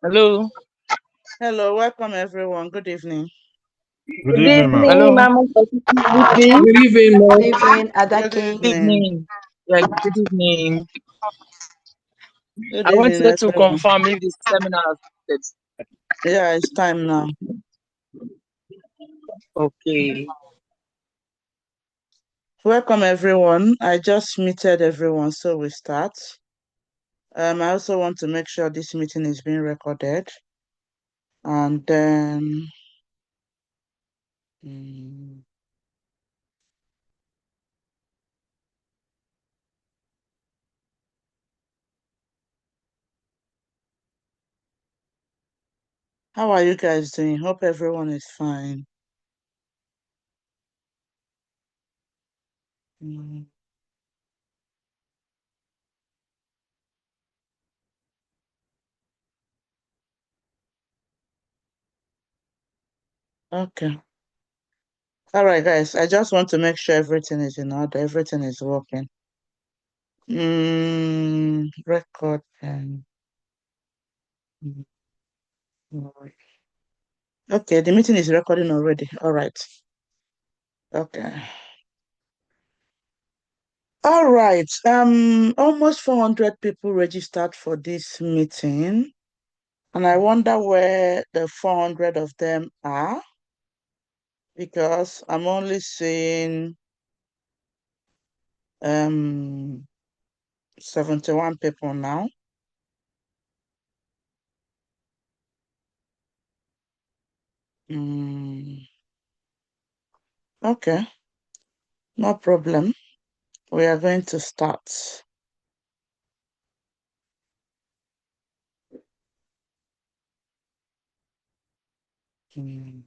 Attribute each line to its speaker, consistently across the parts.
Speaker 1: Hello.
Speaker 2: Hello, welcome everyone. Good evening.
Speaker 3: Good
Speaker 4: Good
Speaker 3: evening, ma'am.
Speaker 4: evening,
Speaker 1: Hello.
Speaker 4: Mama. Good evening.
Speaker 5: Good evening,
Speaker 6: Good
Speaker 5: ma'am.
Speaker 6: evening, Ada
Speaker 2: Good
Speaker 6: King.
Speaker 1: Good
Speaker 2: evening.
Speaker 1: evening. Yeah, good evening.
Speaker 2: Good
Speaker 1: I
Speaker 2: evening,
Speaker 1: wanted to
Speaker 2: everyone.
Speaker 1: confirm if the seminar has started.
Speaker 2: Yeah, it's time now.
Speaker 1: Okay.
Speaker 2: Welcome everyone. I just muted everyone, so we start. I also want to make sure this meeting is being recorded. And then how are you guys doing? Hope everyone is fine. Mm, Okay. All right, guys. I just want to make sure everything is in order. Everything is working. Record and okay, the meeting is recording already. All right. Okay. All right. Almost 400 people registered for this meeting, and I wonder where the 400 of them are, because I'm only seeing 71 people now. Okay, no problem. We are going to start. Mm.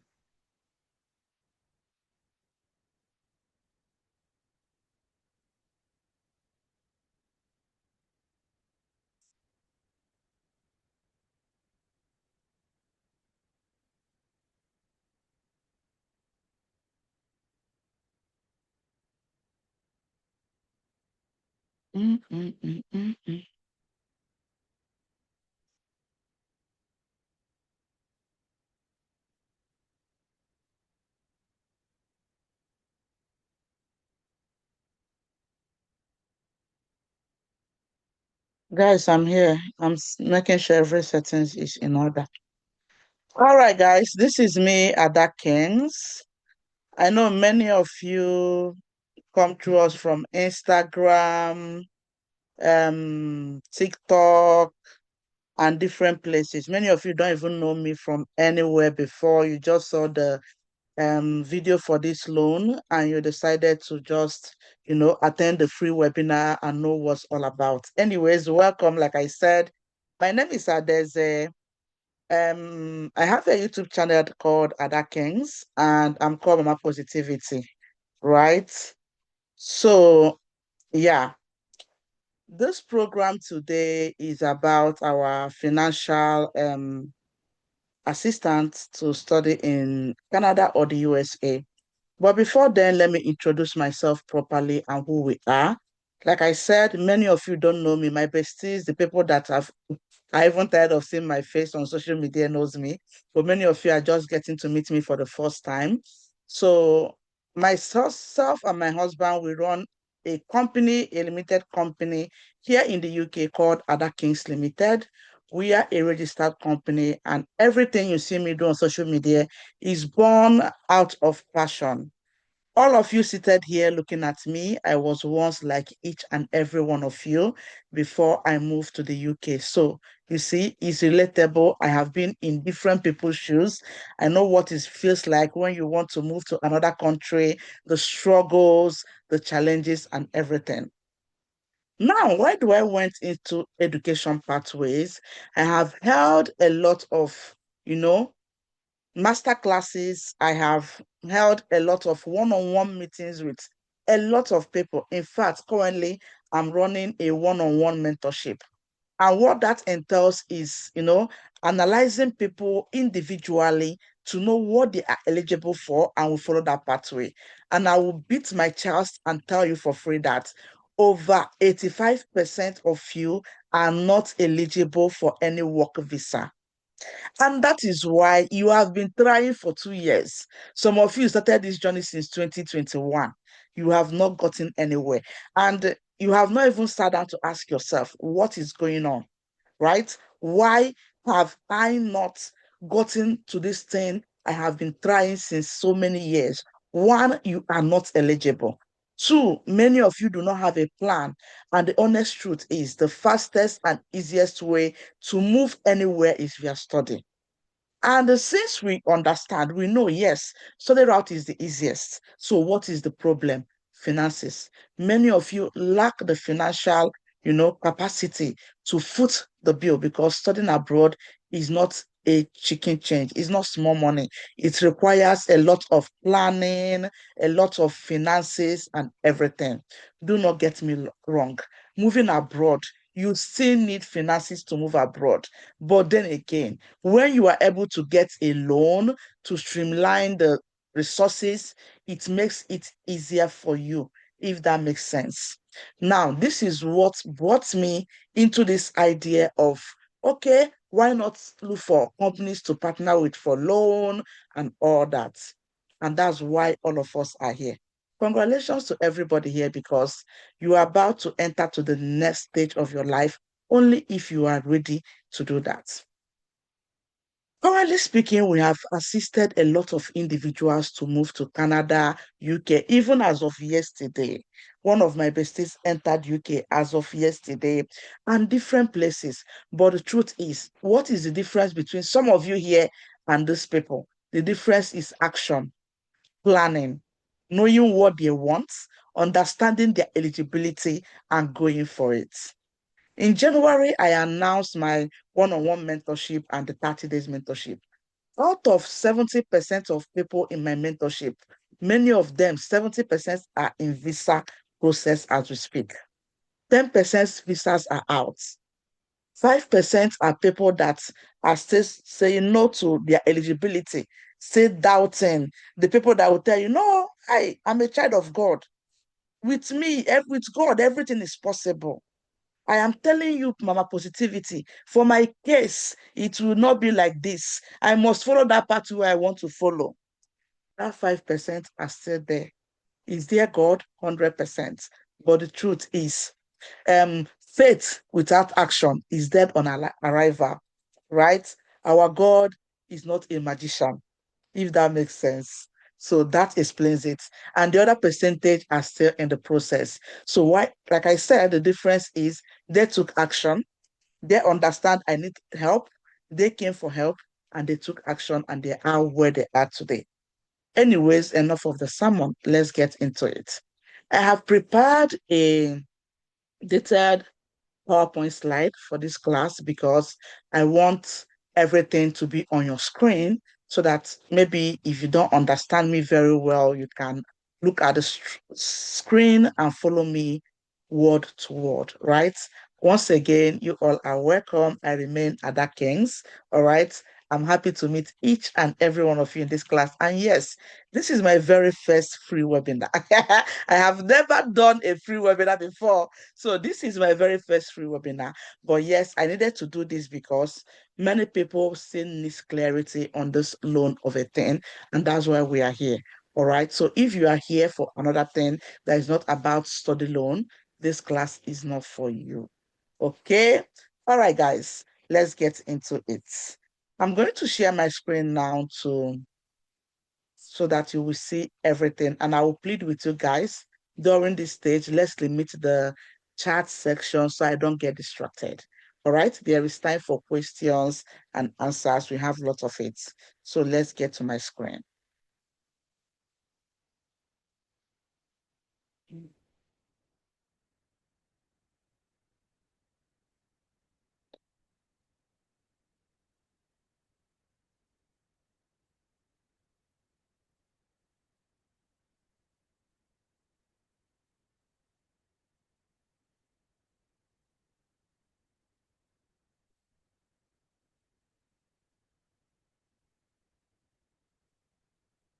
Speaker 2: Mm, mm, mm, mm, mm. Guys, I'm here. I'm making sure every settings is in order. All right, guys, this is me, Ada Kings. I know many of you come to us from Instagram, TikTok, and different places. Many of you don't even know me from anywhere before. You just saw the video for this loan and you decided to just, attend the free webinar and know what's all about. Anyways, welcome. Like I said, my name is Adeze. I have a YouTube channel called Ada Kings, and I'm called Mama Positivity, right? So, yeah, this program today is about our financial assistance to study in Canada or the USA. But before then, let me introduce myself properly and who we are. Like I said, many of you don't know me. My besties, the people that I even tired of seeing my face on social media knows me. But many of you are just getting to meet me for the first time. So myself and my husband, we run a company, a limited company here in the UK called Ada Kings Limited. We are a registered company, and everything you see me do on social media is born out of passion. All of you seated here looking at me, I was once like each and every one of you before I moved to the UK. So you see, it's relatable. I have been in different people's shoes. I know what it feels like when you want to move to another country, the struggles, the challenges, and everything. Now, why do I went into education pathways? I have held a lot of, you know, master classes. I have held a lot of one-on-one meetings with a lot of people. In fact, currently, I'm running a one-on-one mentorship. And what that entails is, analyzing people individually to know what they are eligible for and will follow that pathway. And I will beat my chest and tell you for free that over 85% of you are not eligible for any work visa. And that is why you have been trying for 2 years. Some of you started this journey since 2021. You have not gotten anywhere. And you have not even sat down to ask yourself, what is going on? Right? Why have I not gotten to this thing I have been trying since so many years? One, you are not eligible. Two, many of you do not have a plan. And the honest truth is the fastest and easiest way to move anywhere is via study. And since we understand, we know, yes, study route is the easiest. So what is the problem? Finances. Many of you lack the financial, capacity to foot the bill because studying abroad is not a chicken change. It's not small money. It requires a lot of planning, a lot of finances and everything. Do not get me wrong. Moving abroad, you still need finances to move abroad. But then again, when you are able to get a loan to streamline the resources, it makes it easier for you, if that makes sense. Now, this is what brought me into this idea of, okay, why not look for companies to partner with for loan and all that? And that's why all of us are here. Congratulations to everybody here because you are about to enter to the next stage of your life only if you are ready to do that. Currently speaking, we have assisted a lot of individuals to move to Canada, UK, even as of yesterday. One of my besties entered UK as of yesterday and different places. But the truth is, what is the difference between some of you here and these people? The difference is action, planning, knowing what they want, understanding their eligibility, and going for it. In January, I announced my one-on-one mentorship and the 30 days mentorship. Out of 70% of people in my mentorship, many of them, 70% are in visa process as we speak. 10% visas are out. 5% are people that are still saying no to their eligibility, still doubting. The people that will tell you, no, I'm a child of God. With me, with God, everything is possible. I am telling you, Mama Positivity, for my case, it will not be like this. I must follow that path where I want to follow. That 5% are still there. Is there God? 100%. But the truth is, faith without action is dead on arrival, right? Our God is not a magician, if that makes sense. So that explains it. And the other percentage are still in the process. So why, like I said, the difference is they took action, they understand I need help, they came for help, and they took action, and they are where they are today. Anyways, enough of the sermon. Let's get into it. I have prepared a detailed PowerPoint slide for this class because I want everything to be on your screen so that maybe if you don't understand me very well, you can look at the screen and follow me word to word, right? Once again, you all are welcome. I remain Ada Kings, all right? I'm happy to meet each and every one of you in this class. And yes, this is my very first free webinar. I have never done a free webinar before. So this is my very first free webinar. But yes, I needed to do this because many people still need clarity on this loan of a thing. And that's why we are here. All right. So if you are here for another thing that is not about study loan, this class is not for you. Okay. All right, guys, let's get into it. I'm going to share my screen now so that you will see everything. And I will plead with you guys during this stage, let's limit the chat section so I don't get distracted. All right, there is time for questions and answers. We have lots of it. So let's get to my screen.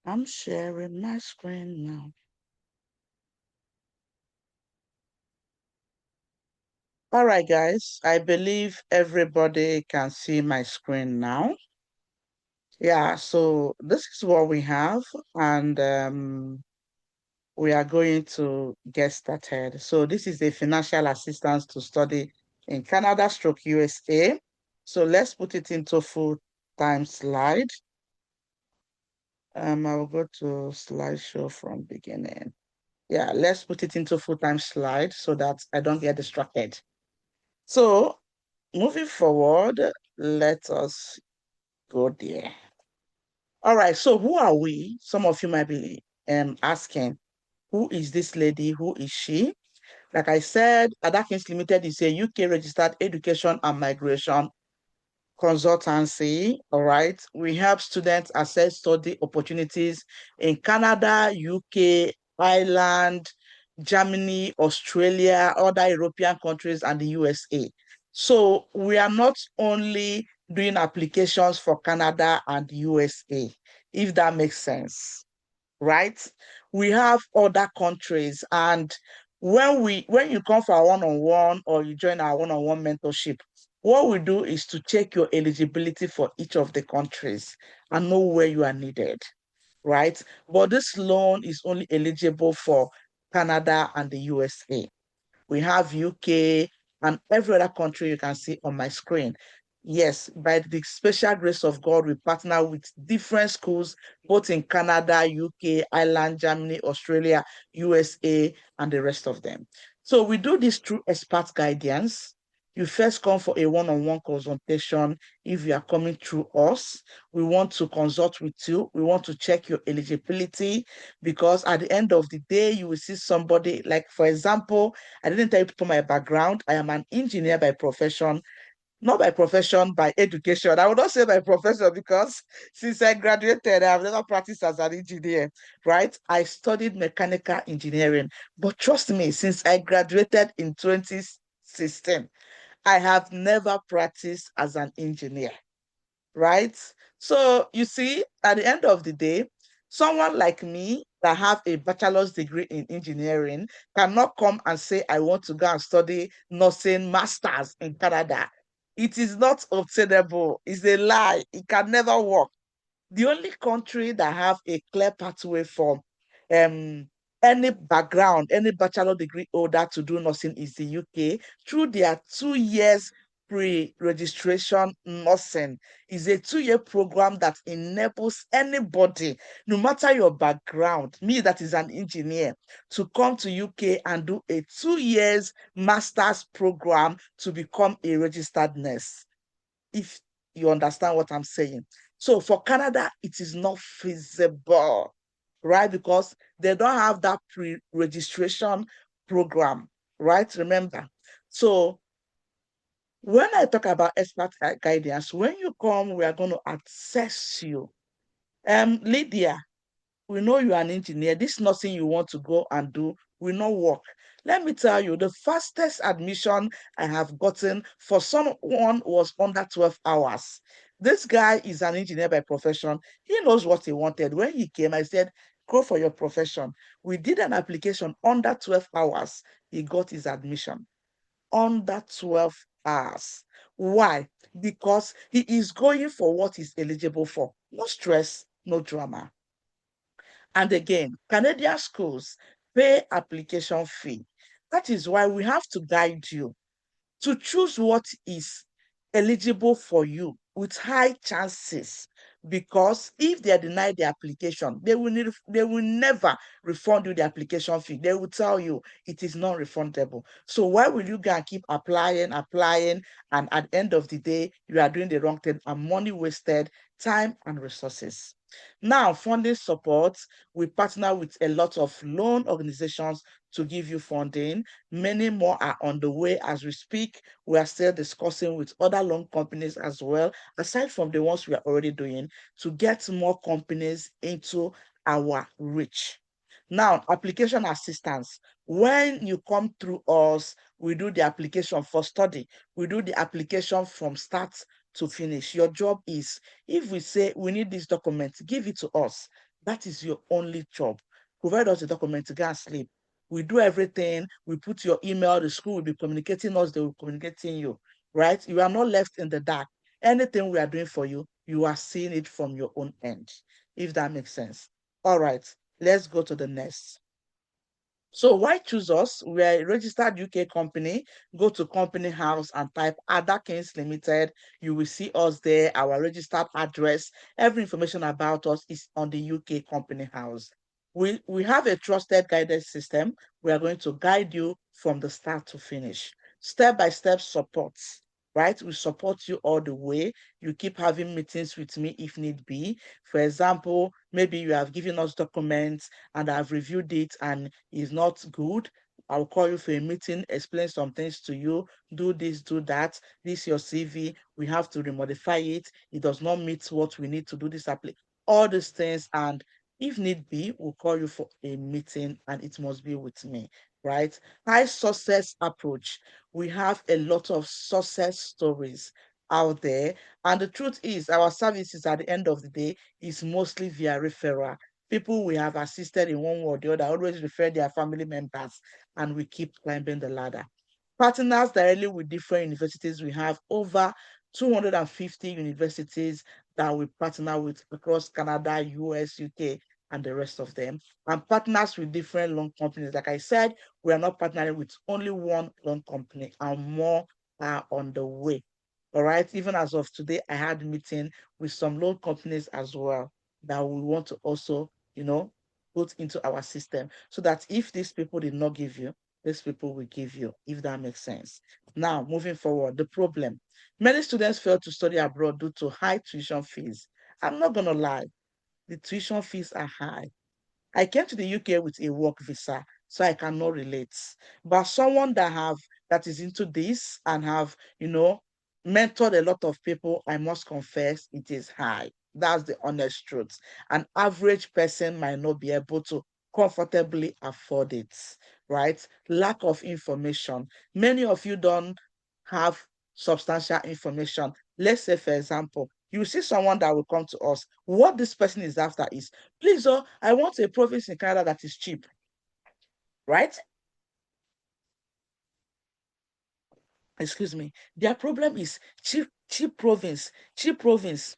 Speaker 2: I'm sharing my screen now. All right, guys, I believe everybody can see my screen now. Yeah, so this is what we have, and we are going to get started. So this is the financial assistance to study in Canada stroke USA. So let's put it into full-time slide. I'll go to slideshow from beginning. Yeah, let's put it into full-time slide so that I don't get distracted. So moving forward, let us go there. All right, so who are we? Some of you might be asking, who is this lady? Who is she? Like I said, Adakins Limited is a UK registered education and migration consultancy. All right. We help students access study opportunities in Canada, UK, Ireland, Germany, Australia, other European countries, and the USA. So we are not only doing applications for Canada and USA, if that makes sense, right? We have other countries, and when you come for our one-on-one or you join our one-on-one mentorship, what we do is to check your eligibility for each of the countries and know where you are needed, right? But this loan is only eligible for Canada and the USA. We have UK and every other country you can see on my screen. Yes, by the special grace of God, we partner with different schools, both in Canada, UK, Ireland, Germany, Australia, USA, and the rest of them. So we do this through expert guidance. You first come for a one-on-one consultation if you are coming through us. We want to consult with you. We want to check your eligibility because at the end of the day, you will see somebody, like, for example, I didn't tell you people my background. I am an engineer by profession, not by profession, by education. I would not say by profession because since I graduated, I've never practiced as an engineer, right? I studied mechanical engineering. But trust me, since I graduated in 2016, I have never practiced as an engineer, right? So you see, at the end of the day, someone like me that have a bachelor's degree in engineering cannot come and say, I want to go and study nursing masters in Canada. It is not obtainable. It's a lie. It can never work. The only country that have a clear pathway for um, any background, any bachelor degree holder to do nursing is the UK through their 2 years pre-registration nursing. Is a 2 year program that enables anybody, no matter your background, me that is an engineer, to come to UK and do a 2 years master's program to become a registered nurse, if you understand what I'm saying. So for Canada, it is not feasible, right? Because they don't have that pre-registration program, right? Remember. So when I talk about expert guidance, when you come, we are going to assess you. Lydia, we know you're an engineer. This is nothing you want to go and do will not work. Let me tell you, the fastest admission I have gotten for someone was under 12 hours. This guy is an engineer by profession. He knows what he wanted. When he came, I said, go for your profession. We did an application under 12 hours. He got his admission under 12 hours. Why? Because he is going for what he's eligible for. No stress, no drama. And again, Canadian schools pay application fee. That is why we have to guide you to choose what is eligible for you with high chances. Because if they deny the application, they will never refund you the application fee. They will tell you it is non-refundable. So why will you go and keep applying, and at the end of the day, you are doing the wrong thing and money wasted, time and resources. Now, funding support, we partner with a lot of loan organizations to give you funding. Many more are on the way as we speak. We are still discussing with other loan companies as well, aside from the ones we are already doing, to get more companies into our reach. Now, application assistance. When you come through us, we do the application for study. We do the application from start to finish. Your job is, if we say we need this document, give it to us. That is your only job. Provide us the document to go and sleep. We do everything. We put your email, the school will be communicating us, they will communicating you, right? You are not left in the dark. Anything we are doing for you, you are seeing it from your own end, if that makes sense. All right, let's go to the next. So why choose us? We are a registered UK company. Go to company house and type Ada Kings Limited. You will see us there, our registered address. Every information about us is on the UK company house. We have a trusted guidance system. We are going to guide you from the start to finish. Step-by-step support, right? We support you all the way. You keep having meetings with me if need be. For example, maybe you have given us documents and I've reviewed it and it's not good. I'll call you for a meeting, explain some things to you, do this, do that. This is your CV. We have to remodify it. It does not meet what we need to do this apply. All these things. And if need be, we'll call you for a meeting and it must be with me, right? High success approach. We have a lot of success stories out there. And the truth is, our services at the end of the day is mostly via referral. People we have assisted in one way or the other always refer their family members, and we keep climbing the ladder. Partners directly with different universities. We have over 250 universities that we partner with across Canada, US, UK, and the rest of them. And partners with different loan companies. Like I said, we are not partnering with only one loan company, and more are on the way. All right. Even as of today, I had a meeting with some loan companies as well that we want to also, put into our system so that if these people did not give you, these people will give you, if that makes sense. Now, moving forward, the problem. Many students fail to study abroad due to high tuition fees. I'm not going to lie, the tuition fees are high. I came to the UK with a work visa, so I cannot relate. But someone that is into this and have, mentored a lot of people, I must confess it is high. That's the honest truth. An average person might not be able to comfortably afford it, right? Lack of information. Many of you don't have substantial information. Let's say, for example, you see someone that will come to us. What this person is after is, please, oh, I want a province in Canada that is cheap, right? Excuse me. Their problem is cheap province, cheap province.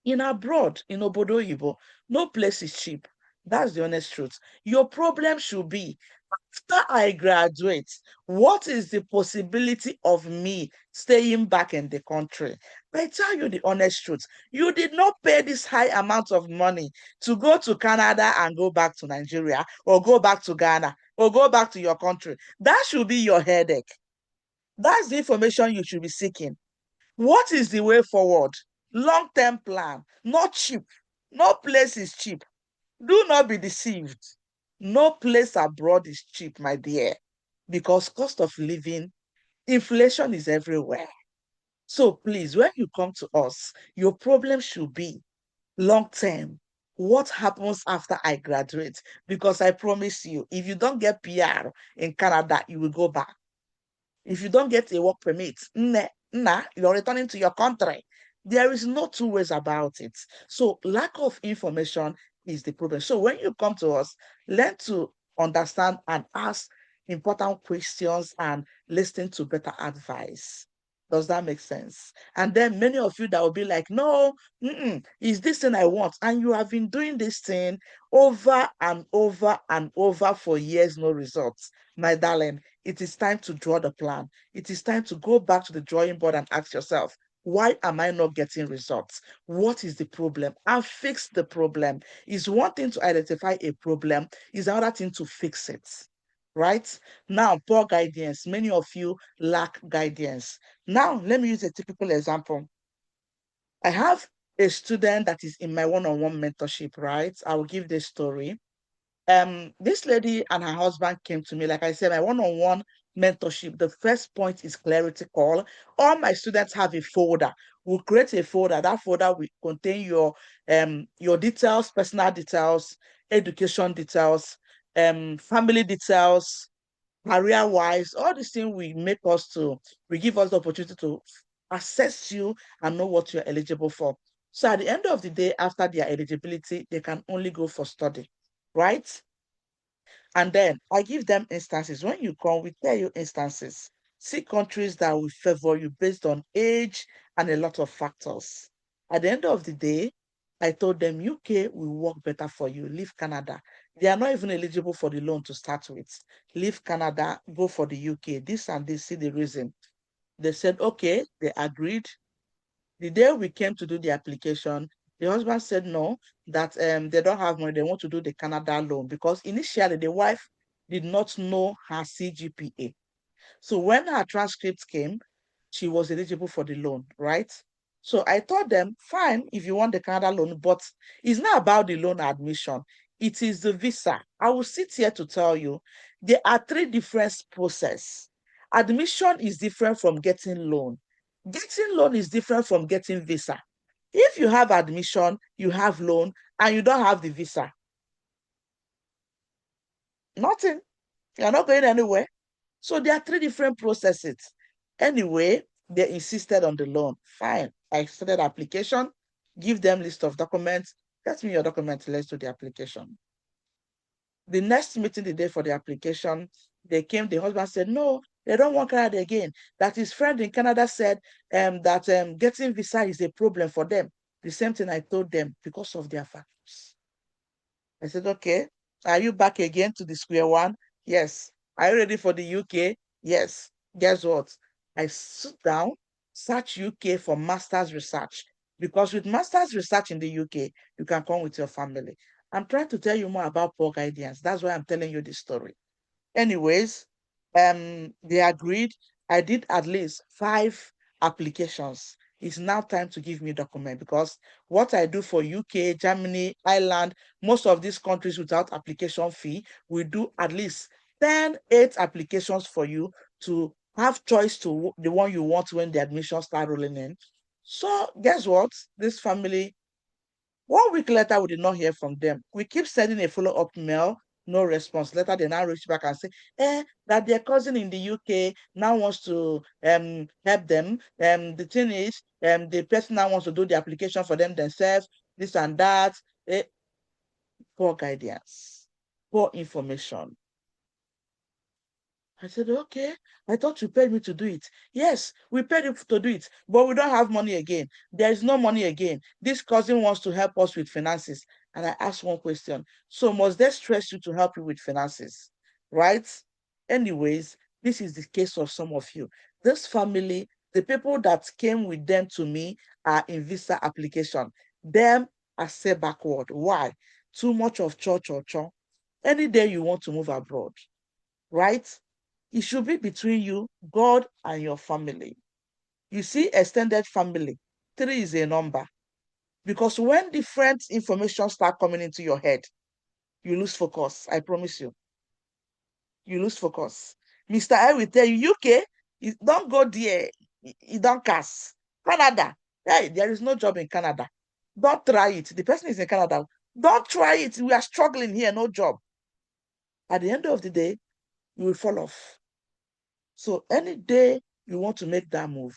Speaker 2: In abroad, in Obodo Yibo, no place is cheap. That's the honest truth. Your problem should be, after I graduate, what is the possibility of me staying back in the country? I tell you the honest truth. You did not pay this high amount of money to go to Canada and go back to Nigeria or go back to Ghana or go back to your country. That should be your headache. That's the information you should be seeking. What is the way forward? Long-term plan, not cheap. No place is cheap. Do not be deceived. No place abroad is cheap, my dear, because cost of living, inflation is everywhere. So please, when you come to us, your problem should be long-term. What happens after I graduate? Because I promise you, if you don't get PR in Canada, you will go back. If you don't get a work permit, you're returning to your country. There is no two ways about it. So lack of information is the problem. So when you come to us, learn to understand and ask important questions and listen to better advice. Does that make sense? And then many of you that will be like, no, is this thing I want? And you have been doing this thing over and over and over for years, no results. My darling, it is time to draw the plan. It is time to go back to the drawing board and ask yourself, why am I not getting results? What is the problem? And fix the problem. Is one thing to identify a problem, is another thing to fix it. Right? Now, poor guidance. Many of you lack guidance. Now, let me use a typical example. I have a student that is in my one-on-one mentorship, right? I will give this story. This lady and her husband came to me. Like I said, my one-on-one mentorship, the first point is clarity call. All my students have a folder. We'll create a folder. That folder will contain your details, personal details, education details, family details, career wise. All these things we give us the opportunity to assess you and know what you're eligible for. So at the end of the day, after their eligibility, they can only go for study, right? And then I give them instances. When you come, we tell you instances. See countries that will favor you based on age and a lot of factors. At the end of the day, I told them UK will work better for you. Leave Canada. They are not even eligible for the loan to start with. Leave Canada, go for the UK. This and this, see the reason. They said, okay, they agreed. The day we came to do the application, the husband said no, that they don't have money. They want to do the Canada loan because initially the wife did not know her CGPA. So when her transcript came, she was eligible for the loan, right? So I told them, fine, if you want the Canada loan, but it's not about the loan admission. It is the visa. I will sit here to tell you there are three different processes. Admission is different from getting loan. Getting loan is different from getting visa. If you have admission, you have loan, and you don't have the visa, nothing. You're not going anywhere. So there are three different processes. Anyway, they insisted on the loan. Fine. I started application, give them list of documents. Get me your documents, let's do the application. The next meeting the day for the application, they came, the husband said, no, they don't want Canada again. That his friend in Canada said that getting visa is a problem for them. The same thing I told them because of their factors. I said, okay, are you back again to the square one? Yes. Are you ready for the UK? Yes. Guess what? I sit down, search UK for master's research. Because with master's research in the UK, you can come with your family. I'm trying to tell you more about poor guidance. That's why I'm telling you this story. Anyways, they agreed. I did at least 5 applications. It's now time to give me document because what I do for UK, Germany, Ireland, most of these countries without application fee, we do at least 8 applications for you to have choice to the one you want when the admission start rolling in. So guess what? This family 1 week later, we did not hear from them. We keep sending a follow-up mail, no response. Later, they now reach back and say, that their cousin in the UK now wants to help them. The thing is, the person now wants to do the application for them themselves, this and that. Eh, poor guidance, poor information. I said, okay, I thought you paid me to do it. Yes, we paid you to do it, but we don't have money again. There is no money again. This cousin wants to help us with finances. And I asked one question. So must they stress you to help you with finances? Right? Anyways, this is the case of some of you. This family, the people that came with them to me are in visa application. Them are set backward. Why? Too much of church or church. Any day you want to move abroad, right? It should be between you, God, and your family. You see, extended family, 3 is a number. Because when different information start coming into your head, you lose focus. I promise you. You lose focus. Mr. I will tell you, UK, don't go there. You don't cast. Canada, hey, there is no job in Canada. Don't try it. The person is in Canada. Don't try it. We are struggling here, no job. At the end of the day, you will fall off. So any day you want to make that move,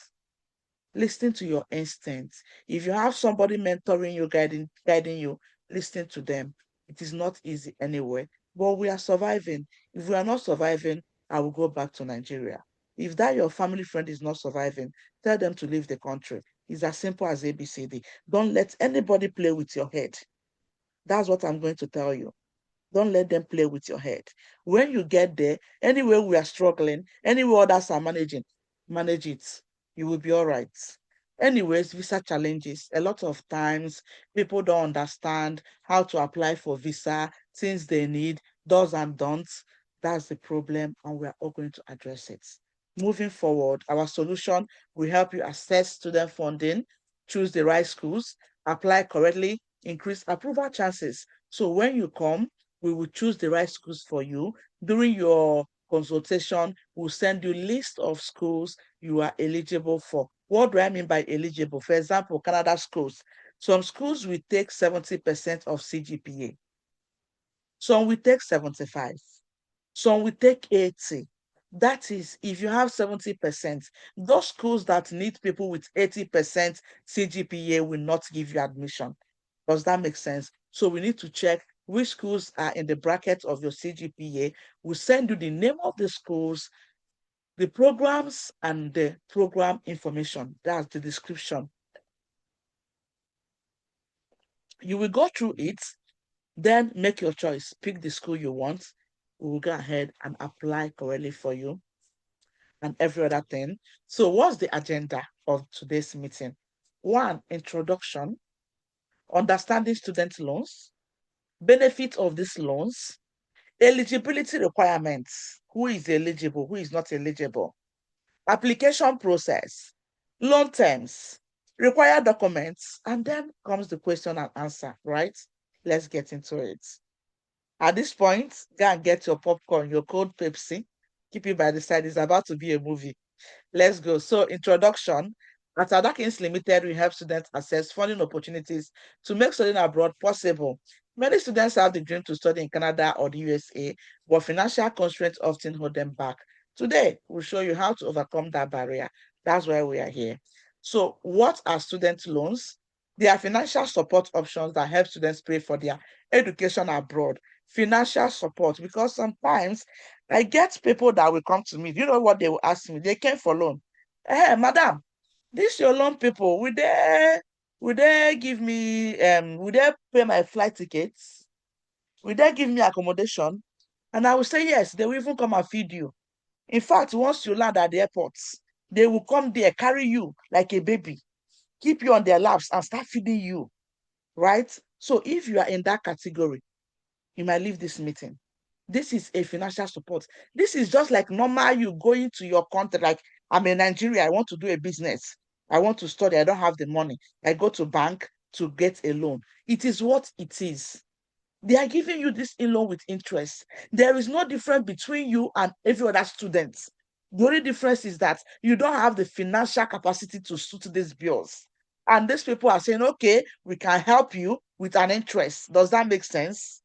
Speaker 2: listen to your instincts. If you have somebody mentoring you, guiding you, listen to them. It is not easy anyway, but we are surviving. If we are not surviving, I will go back to Nigeria. If that your family friend is not surviving, tell them to leave the country. It's as simple as ABCD. Don't let anybody play with your head. That's what I'm going to tell you. Don't let them play with your head. When you get there, anywhere we are struggling, anywhere others are managing, manage it. You will be all right. Anyways, visa challenges. A lot of times, people don't understand how to apply for visa, things they need, does and don'ts. That's the problem, and we are all going to address it. Moving forward, our solution will help you assess student funding, choose the right schools, apply correctly, increase approval chances. So when you come, we will choose the right schools for you. During your consultation, we'll send you list of schools you are eligible for. What do I mean by eligible? For example, Canada schools. Some schools will take 70% of CGPA. Some will take 75. Some will take 80. That is, if you have 70%, those schools that need people with 80% CGPA will not give you admission. Does that make sense? So we need to check which schools are in the bracket of your CGPA. We'll send you the name of the schools, the programs, and the program information. That's the description. You will go through it, then make your choice. Pick the school you want. We will go ahead and apply correctly for you and every other thing. So what's the agenda of today's meeting? One, introduction, understanding student loans, benefit of these loans, eligibility requirements, who is eligible, who is not eligible, application process, loan terms, required documents, and then comes the question and answer, right? Let's get into it. At this point, go and get your popcorn, your cold Pepsi, keep it by the side. It's about to be a movie. Let's go. So, introduction. At Adakins Limited, we help students access funding opportunities to make studying abroad possible. Many students have the dream to study in Canada or the USA, but financial constraints often hold them back. Today, we'll show you how to overcome that barrier. That's why we are here. So, what are student loans? They are financial support options that help students pay for their education abroad. Financial support, because sometimes I get people that will come to me. Do you know what they will ask me? They came for loan. Hey, madam, this your loan people, will they give me will they pay my flight tickets? Will they give me accommodation? And I will say yes, they will even come and feed you. In fact, once you land at the airport, they will come there, carry you like a baby, keep you on their laps and start feeding you, right? So if you are in that category, you might leave this meeting. This is a financial support. This is just like normal you going to your country. Like, I'm in Nigeria, I want to do a business. I want to study, I don't have the money. I go to bank to get a loan. It is what it is. They are giving you this loan with interest. There is no difference between you and every other student. The only difference is that you don't have the financial capacity to suit these bills. And these people are saying, okay, we can help you with an interest. Does that make sense?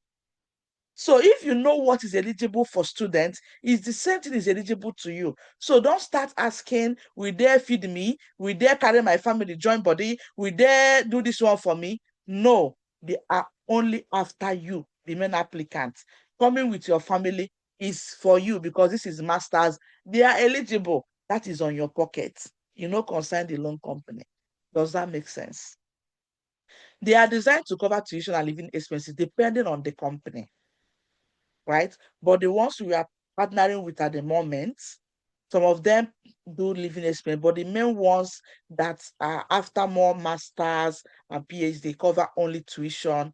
Speaker 2: So if you know what is eligible for students, it's the same thing is eligible to you. So don't start asking, will they feed me? Will they carry my family join body? Will they do this one for me? No, they are only after you, the main applicant. Coming with your family is for you because this is masters. They are eligible. That is on your pocket. You know, concern the loan company. Does that make sense? They are designed to cover tuition and living expenses depending on the company, right? But the ones we are partnering with at the moment, some of them do living expense, but the main ones that are after more masters and PhD cover only tuition,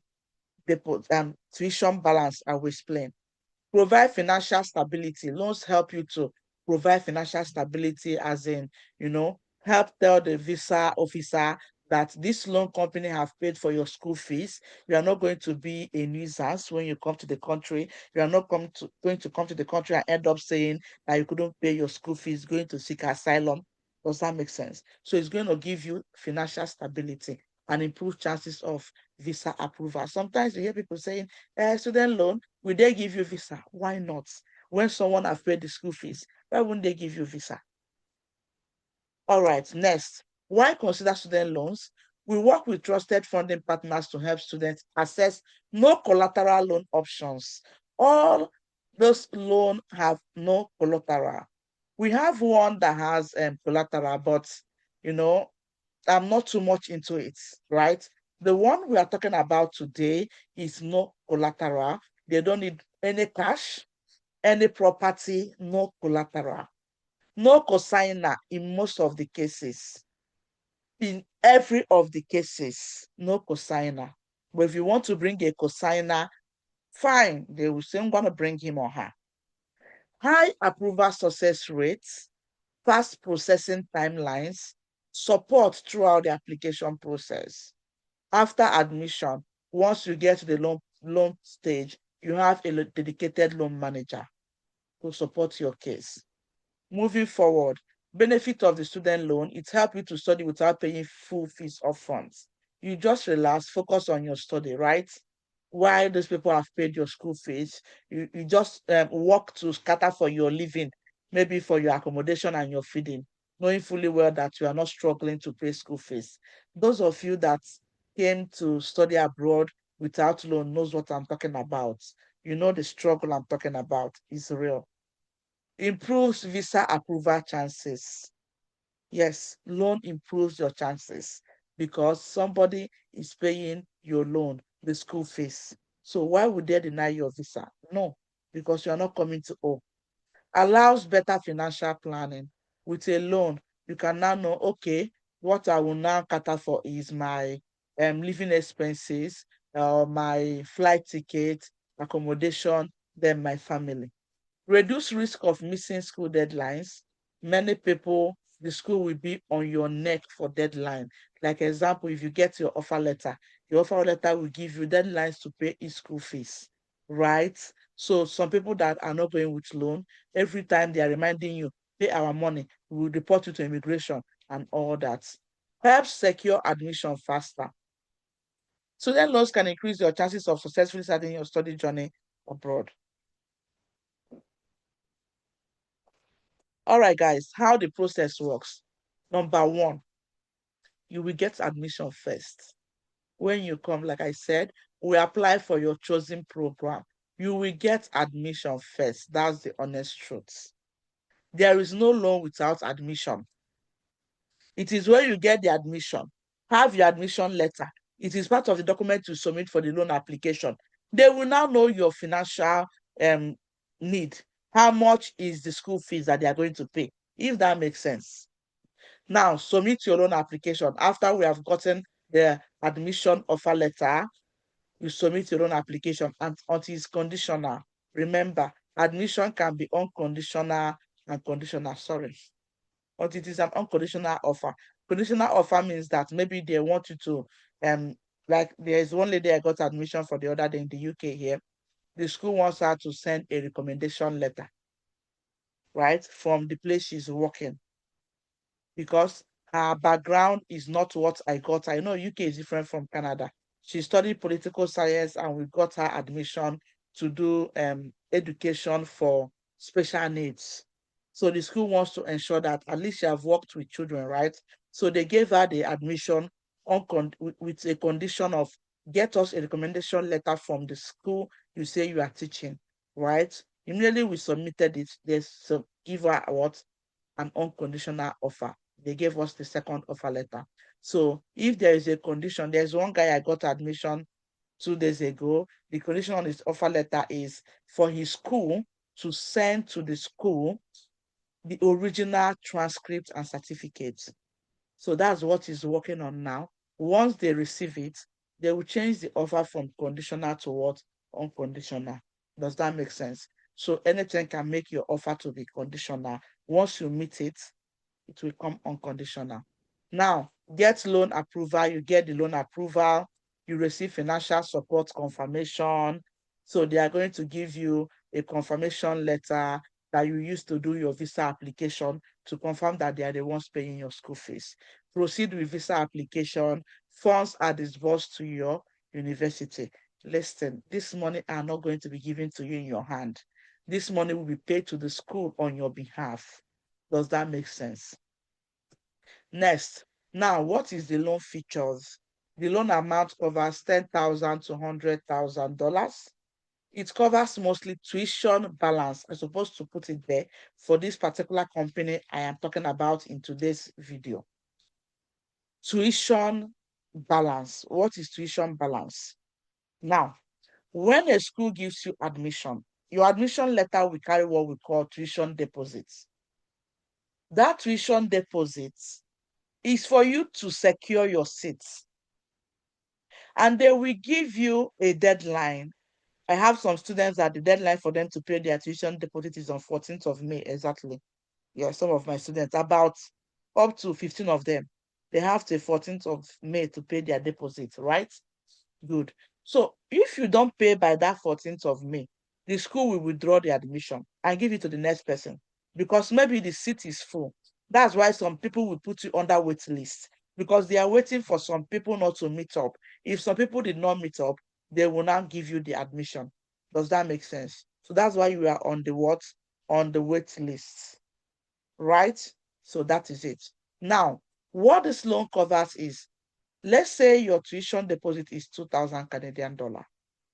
Speaker 2: they put tuition balance, I will explain. Provide financial stability. Loans help you to provide financial stability, as in, help tell the visa officer that this loan company have paid for your school fees. You are not going to be a nuisance when you come to the country. You are not going to come to the country and end up saying that you couldn't pay your school fees, going to seek asylum. Does that make sense? So it's going to give you financial stability and improve chances of visa approval. Sometimes you hear people saying, student loan, will they give you visa? Why not? When someone has paid the school fees, why wouldn't they give you visa? All right, next. Why consider student loans? We work with trusted funding partners to help students access no collateral loan options. All those loans have no collateral. We have one that has collateral, but you know, I'm not too much into it, right? The one we are talking about today is no collateral. They don't need any cash, any property, no collateral, no cosigner in most of the cases. In every of the cases, no cosigner. But if you want to bring a cosigner, fine, they will say, I'm going to bring him or her. High approval success rates, fast processing timelines, support throughout the application process. After admission, once you get to the loan stage, you have a dedicated loan manager to support your case. Moving forward, benefit of the student loan, it helps you to study without paying full fees upfront. You just relax, focus on your study, right? While those people have paid your school fees, you just work to scatter for your living, maybe for your accommodation and your feeding, knowing fully well that you are not struggling to pay school fees. Those of you that came to study abroad without loan knows what I'm talking about. You know the struggle I'm talking about is real. Improves visa approval chances. Yes, loan improves your chances because somebody is paying your loan, the school fees. So why would they deny your visa? No, because you are not coming to owe. Allows better financial planning. With a loan, you can now know, okay, what I will now cater for is my living expenses, my flight ticket, accommodation, then my family. Reduce risk of missing school deadlines. Many people, the school will be on your neck for deadline. Like example, if you get your offer letter will give you deadlines to pay each school fees, right? So some people that are not going with loan, every time they are reminding you, pay our money, we will report you to immigration and all that. Helps secure admission faster. Student loans can increase your chances of successfully starting your study journey abroad. All right, guys, how the process works. Number one, you will get admission first. When you come, like I said, we apply for your chosen program. You will get admission first. That's the honest truth. There is no loan without admission. It is where you get the admission, have your admission letter. It is part of the document you submit for the loan application. They will now know your financial um, need. How much is the school fees that they are going to pay, if that makes sense. Now, submit your loan application. After we have gotten the admission offer letter, you submit your loan application and until it's conditional. Remember, admission can be unconditional and conditional. Sorry. Until it is an unconditional offer. Conditional offer means that maybe they want you to, like there's one lady I got admission for the other day in the UK here. The school wants her to send a recommendation letter, right, from the place she's working because her background is not what I got. I know UK is different from Canada. She studied political science and we got her admission to do education for special needs. So the school wants to ensure that at least she have worked with children, right? So they gave her the admission with a condition of get us a recommendation letter from the school you say you are teaching, right? Immediately we submitted it, they give her what? An unconditional offer. They gave us the second offer letter. So if there is a condition, there's one guy I got admission 2 days ago. The condition on his offer letter is for his school to send to the school the original transcript and certificates. So that's what he's working on now. Once they receive it, they will change the offer from conditional to what? Unconditional. Does that make sense? So anything can make your offer to be conditional. Once you meet it, it will come unconditional. Now, get loan approval, you get the loan approval, you receive financial support confirmation. So they are going to give you a confirmation letter that you use to do your visa application to confirm that they are the ones paying your school fees. Proceed with visa application. Funds are disbursed to your university. Listen, this money are not going to be given to you in your hand. This money will be paid to the school on your behalf. Does that make sense? Next, now what is the loan features? The loan amount covers $10,000 to $100,000. It covers mostly tuition balance. I'm supposed to put it there for this particular company I am talking about in today's video. Tuition balance. What is tuition balance? Now, when a school gives you admission, your admission letter will carry what we call tuition deposits. That tuition deposit is for you to secure your seats. And they will give you a deadline. I have some students that the deadline for them to pay their tuition deposit is on 14th of May, exactly. Yeah, some of my students, about up to 15 of them, they have till 14th of May to pay their deposit, right? Good. So if you don't pay by that 14th of May, the school will withdraw the admission and give it to the next person because maybe the seat is full. That's why some people will put you under wait list because they are waiting for some people not to meet up. If some people did not meet up, they will now give you the admission. Does that make sense? So that's why you are on the what? On the wait list, right? So that is it. Now, what this loan covers is Let's say your tuition deposit is 2,000 Canadian dollar.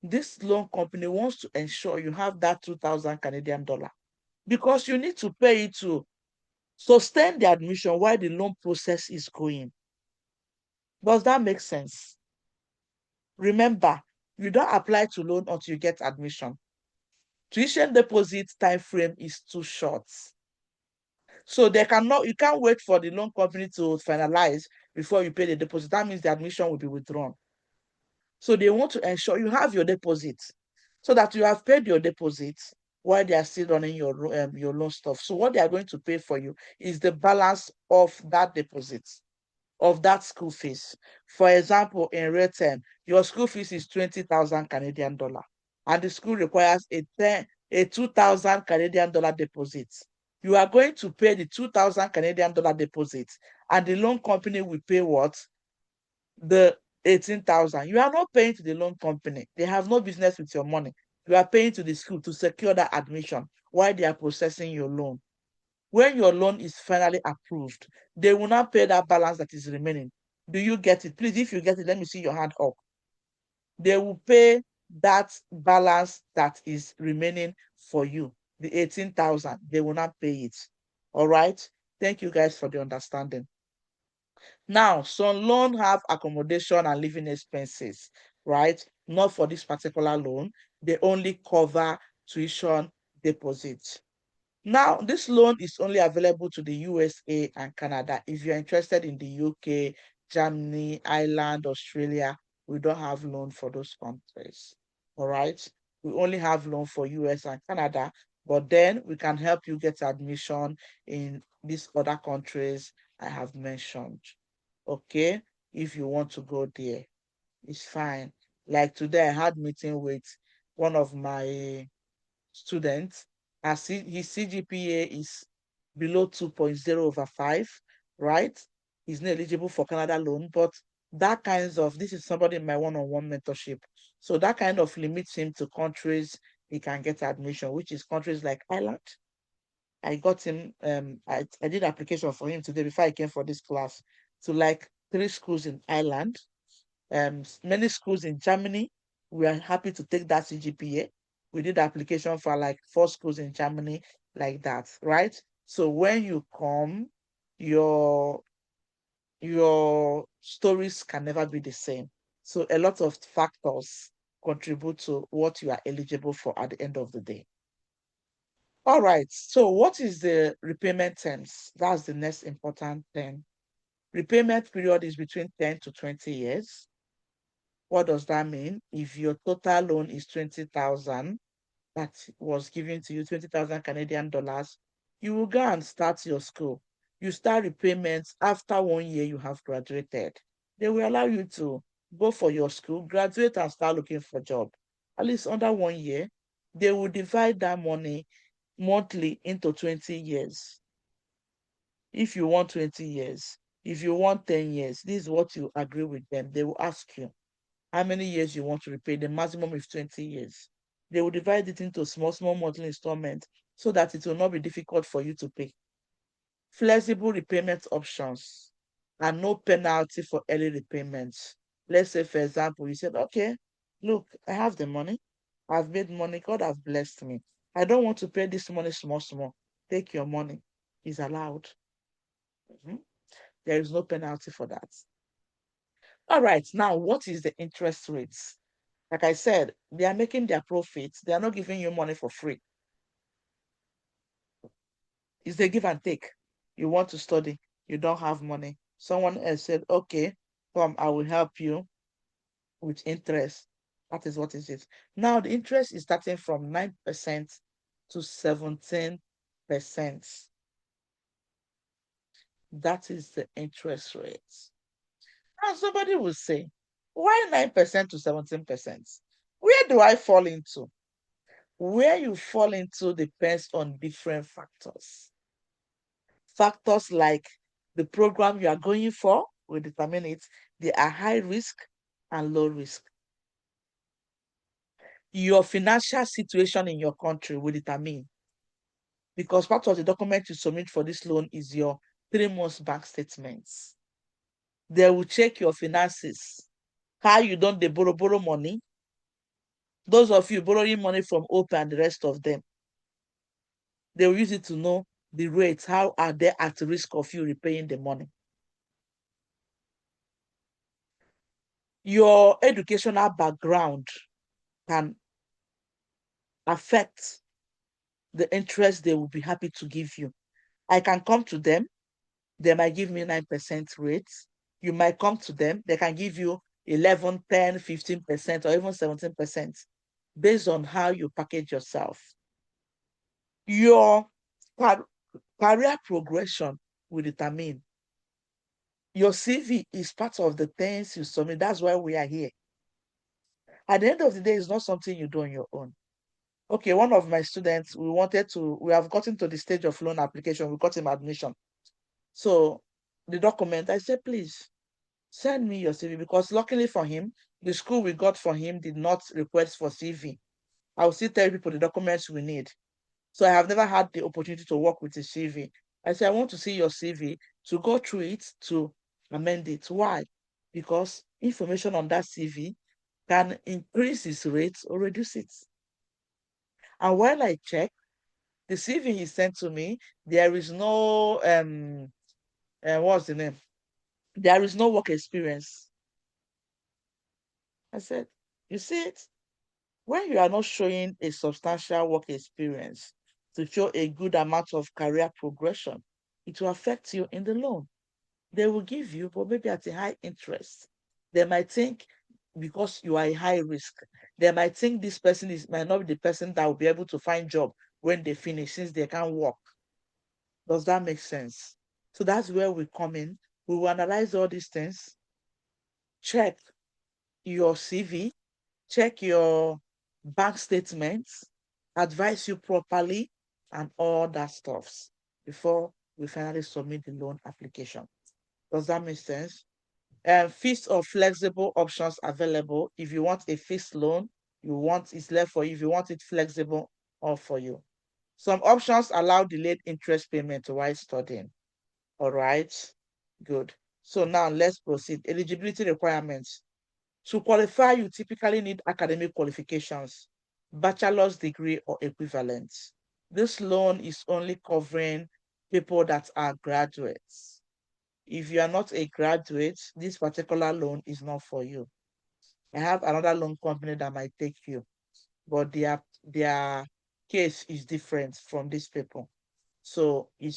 Speaker 2: This loan company wants to ensure you have that 2,000 Canadian dollar because you need to pay it to sustain the admission while the loan process is going. Does that make sense? Remember, you don't apply to loan until you get admission. Tuition deposit time frame is too short. So you can't wait for the loan company to finalize before you pay the deposit. That means the admission will be withdrawn. So they want to ensure you have your deposit so that you have paid your deposit while they are still running your loan stuff. So what they are going to pay for you is the balance of that deposit, of that school fees. For example, in real term, your school fees is 20,000 Canadian dollar, and the school requires a 2,000 Canadian dollar deposit. You are going to pay the 2,000 Canadian dollar deposit, and the loan company will pay what? The 18,000. You are not paying to the loan company. They have no business with your money. You are paying to the school to secure that admission while they are processing your loan. When your loan is finally approved, they will not pay that balance that is remaining. Do you get it? Please, if you get it, let me see your hand up. They will pay that balance that is remaining for you, the 18,000. They will not pay it. All right. Thank you guys for the understanding. Now, some loan have accommodation and living expenses, right? Not for this particular loan. They only cover tuition deposit. Now, this loan is only available to the USA and Canada. If you're interested in the UK, Germany, Ireland, Australia, we don't have loan for those countries. All right. We only have loan for US and Canada, but then we can help you get admission in these other countries I have mentioned. Okay. If you want to go there, it's fine. Like today, I had meeting with one of my students, as his CGPA is below 2.0/5, right? He's not eligible for Canada loan, but this is somebody in my one-on-one mentorship. So that kind of limits him to countries he can get admission, which is countries like Ireland. I got him, I did application for him today before I came for this class to like 3 schools in Ireland, many schools in Germany. We are happy to take that CGPA. We did application for like 4 schools in Germany, like that, right? So when you come, your your stories can never be the same. So a lot of factors contribute to what you are eligible for at the end of the day. All right. So what is the repayment terms? That's the next important thing. Repayment period is between 10 to 20 years. What does that mean? If your total loan is 20,000 that was given to you, 20,000 Canadian dollars, you will go and start your school. You start repayments after 1 year you have graduated. They will allow you to go for your school, graduate and start looking for a job. At least under 1 year, they will divide that money monthly into 20 years. If you want 20 years, if you want 10 years, this is what you agree with them. They will ask you how many years you want to repay. The maximum is 20 years. They will divide it into small monthly installments so that it will not be difficult for you to pay. Flexible repayment options and no penalty for early repayments. Let's say, for example, you said, okay, look, I have the money. I've made money. God has blessed me. I don't want to pay this money small. Take your money. It's allowed. Mhm. There is no penalty for that. All right, now what is the interest rates? Like I said, they are making their profits. They are not giving you money for free. It's a give and take. You want to study, you don't have money. Someone else said, okay, come, I will help you with interest. That is what it is. Now the interest is starting from 9% to 17%. That is the interest rate. Now somebody will say, why 9% to 17%? Where do I fall into? Where you fall into depends on different factors. Factors like the program you are going for will determine it. They are high risk and low risk. Your financial situation in your country will determine, because part of the document you submit for this loan is your 3 months bank statements. They will check your finances. How you don't borrow money. Those of you borrowing money from Open and the rest of them, they will use it to know the rates. How are they at risk of you repaying the money? Your educational background can affect the interest they will be happy to give you. I can come to them, they might give me 9% rates. You might come to them, they can give you 11, 10, 15%, or even 17% based on how you package yourself. Your career progression will determine. Your CV is part of the things you submit. That's why we are here. At the end of the day, it's not something you do on your own. Okay, one of my students, we have gotten to the stage of loan application. We got him admission. So the document, I said, please send me your CV, because luckily for him, the school we got for him did not request for CV. I will still tell people the documents we need. So I have never had the opportunity to work with a CV. I said, I want to see your CV to go through it, to amend it. Why? Because information on that CV can increase its rates or reduce it. And while I check, the CV he sent to me, there is no, what's the name? There is no work experience. I said, you see it? When you are not showing a substantial work experience to show a good amount of career progression, it will affect you in the loan. They will give you, but maybe at a high interest. They might think, because you are a high risk, they might think this person might not be the person that will be able to find job when they finish, since they can't work. Does that make sense? So that's where we come in. We will analyze all these things, check your CV, check your bank statements, advise you properly, and all that stuffs before we finally submit the loan application. Does that make sense? Fixed or flexible options available. If you want a fixed loan, it's left for you. If you want it flexible, all for you. Some options allow delayed interest payment while studying. All right, good. So now let's proceed. Eligibility requirements. To qualify, you typically need academic qualifications, bachelor's degree or equivalent. This loan is only covering people that are graduates. If you are not a graduate, this particular loan is not for you. I have another loan company that might take you, but their case is different from these people. So you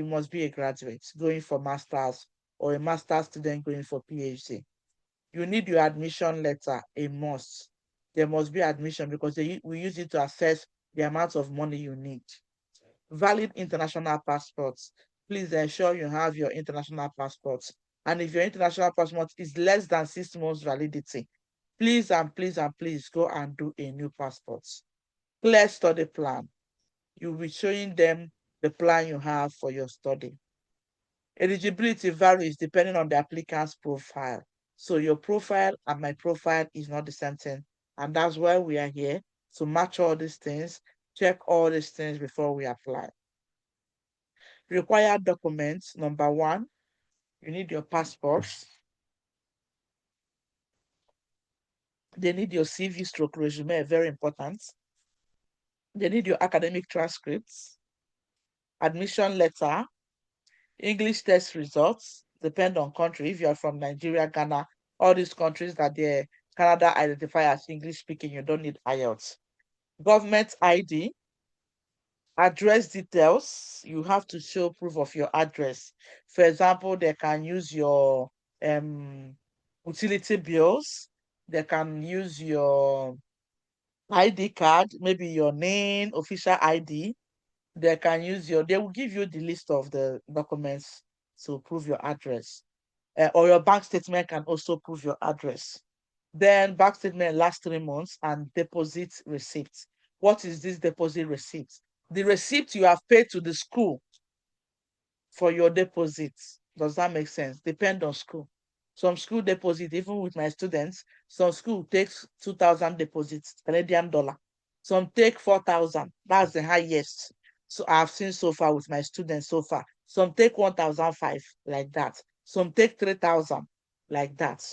Speaker 2: must be a graduate going for master's, or a master's student going for PhD. You need your admission letter, a must. There must be admission, because we use it to assess the amount of money you need. Valid international passports. Please ensure you have your international passports. And if your international passport is less than 6 months validity, please and please and please go and do a new passport. Clear study plan. You'll be showing them the plan you have for your study. Eligibility varies depending on the applicant's profile. So your profile and my profile is not the same thing. And that's why we are here, to match all these things, check all these things before we apply. Required documents. Number one, you need your passports. They need your CV stroke resume, very important. They need your academic transcripts, admission letter, English test results, depend on country. If you are from Nigeria, Ghana, all these countries that Canada identify as English speaking, you don't need IELTS. Government ID, address details. You have to show proof of your address. For example, they can use your utility bills. They can use your ID card, maybe your name, official ID. They will give you the list of the documents to prove your address. Or your bank statement can also prove your address. Then bank statement last 3 months, and deposit receipt. What is this deposit receipt? The receipt you have paid to the school for your deposit. Does that make sense? Depend on school. Some school deposit, even with my students, some school takes 2,000 deposits, Canadian dollar. Some take 4,000. That's the highest. So I've seen so far with my students so far. Some take 1,005, like that. Some take 3,000. like that.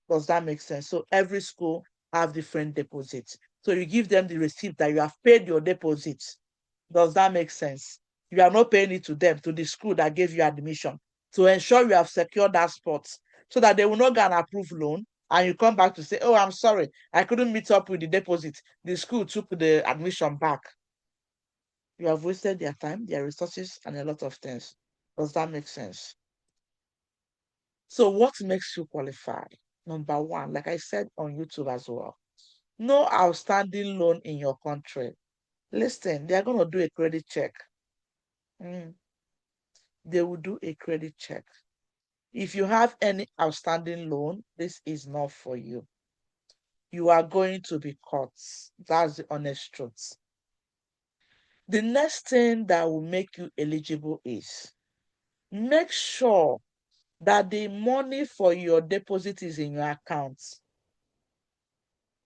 Speaker 2: Does that make sense? So every school have different deposits. So you give them the receipt that you have paid your deposit. Does that make sense? You are not paying it to them, to the school that gave you admission, to ensure you have secured that spot so that they will not get an approved loan and you come back to say, oh, I'm sorry, I couldn't meet up with the deposit. The school took the admission back. You have wasted their time, their resources, and a lot of things. Does that make sense? So what makes you qualify? Number one, like I said on YouTube as well, no outstanding loan in your country. Listen, they're going to do a credit check. Mm, they will do a credit check. If you have any outstanding loan, this is not for you. You are going to be caught. That's the honest truth. The next thing that will make you eligible is make sure that the money for your deposit is in your account.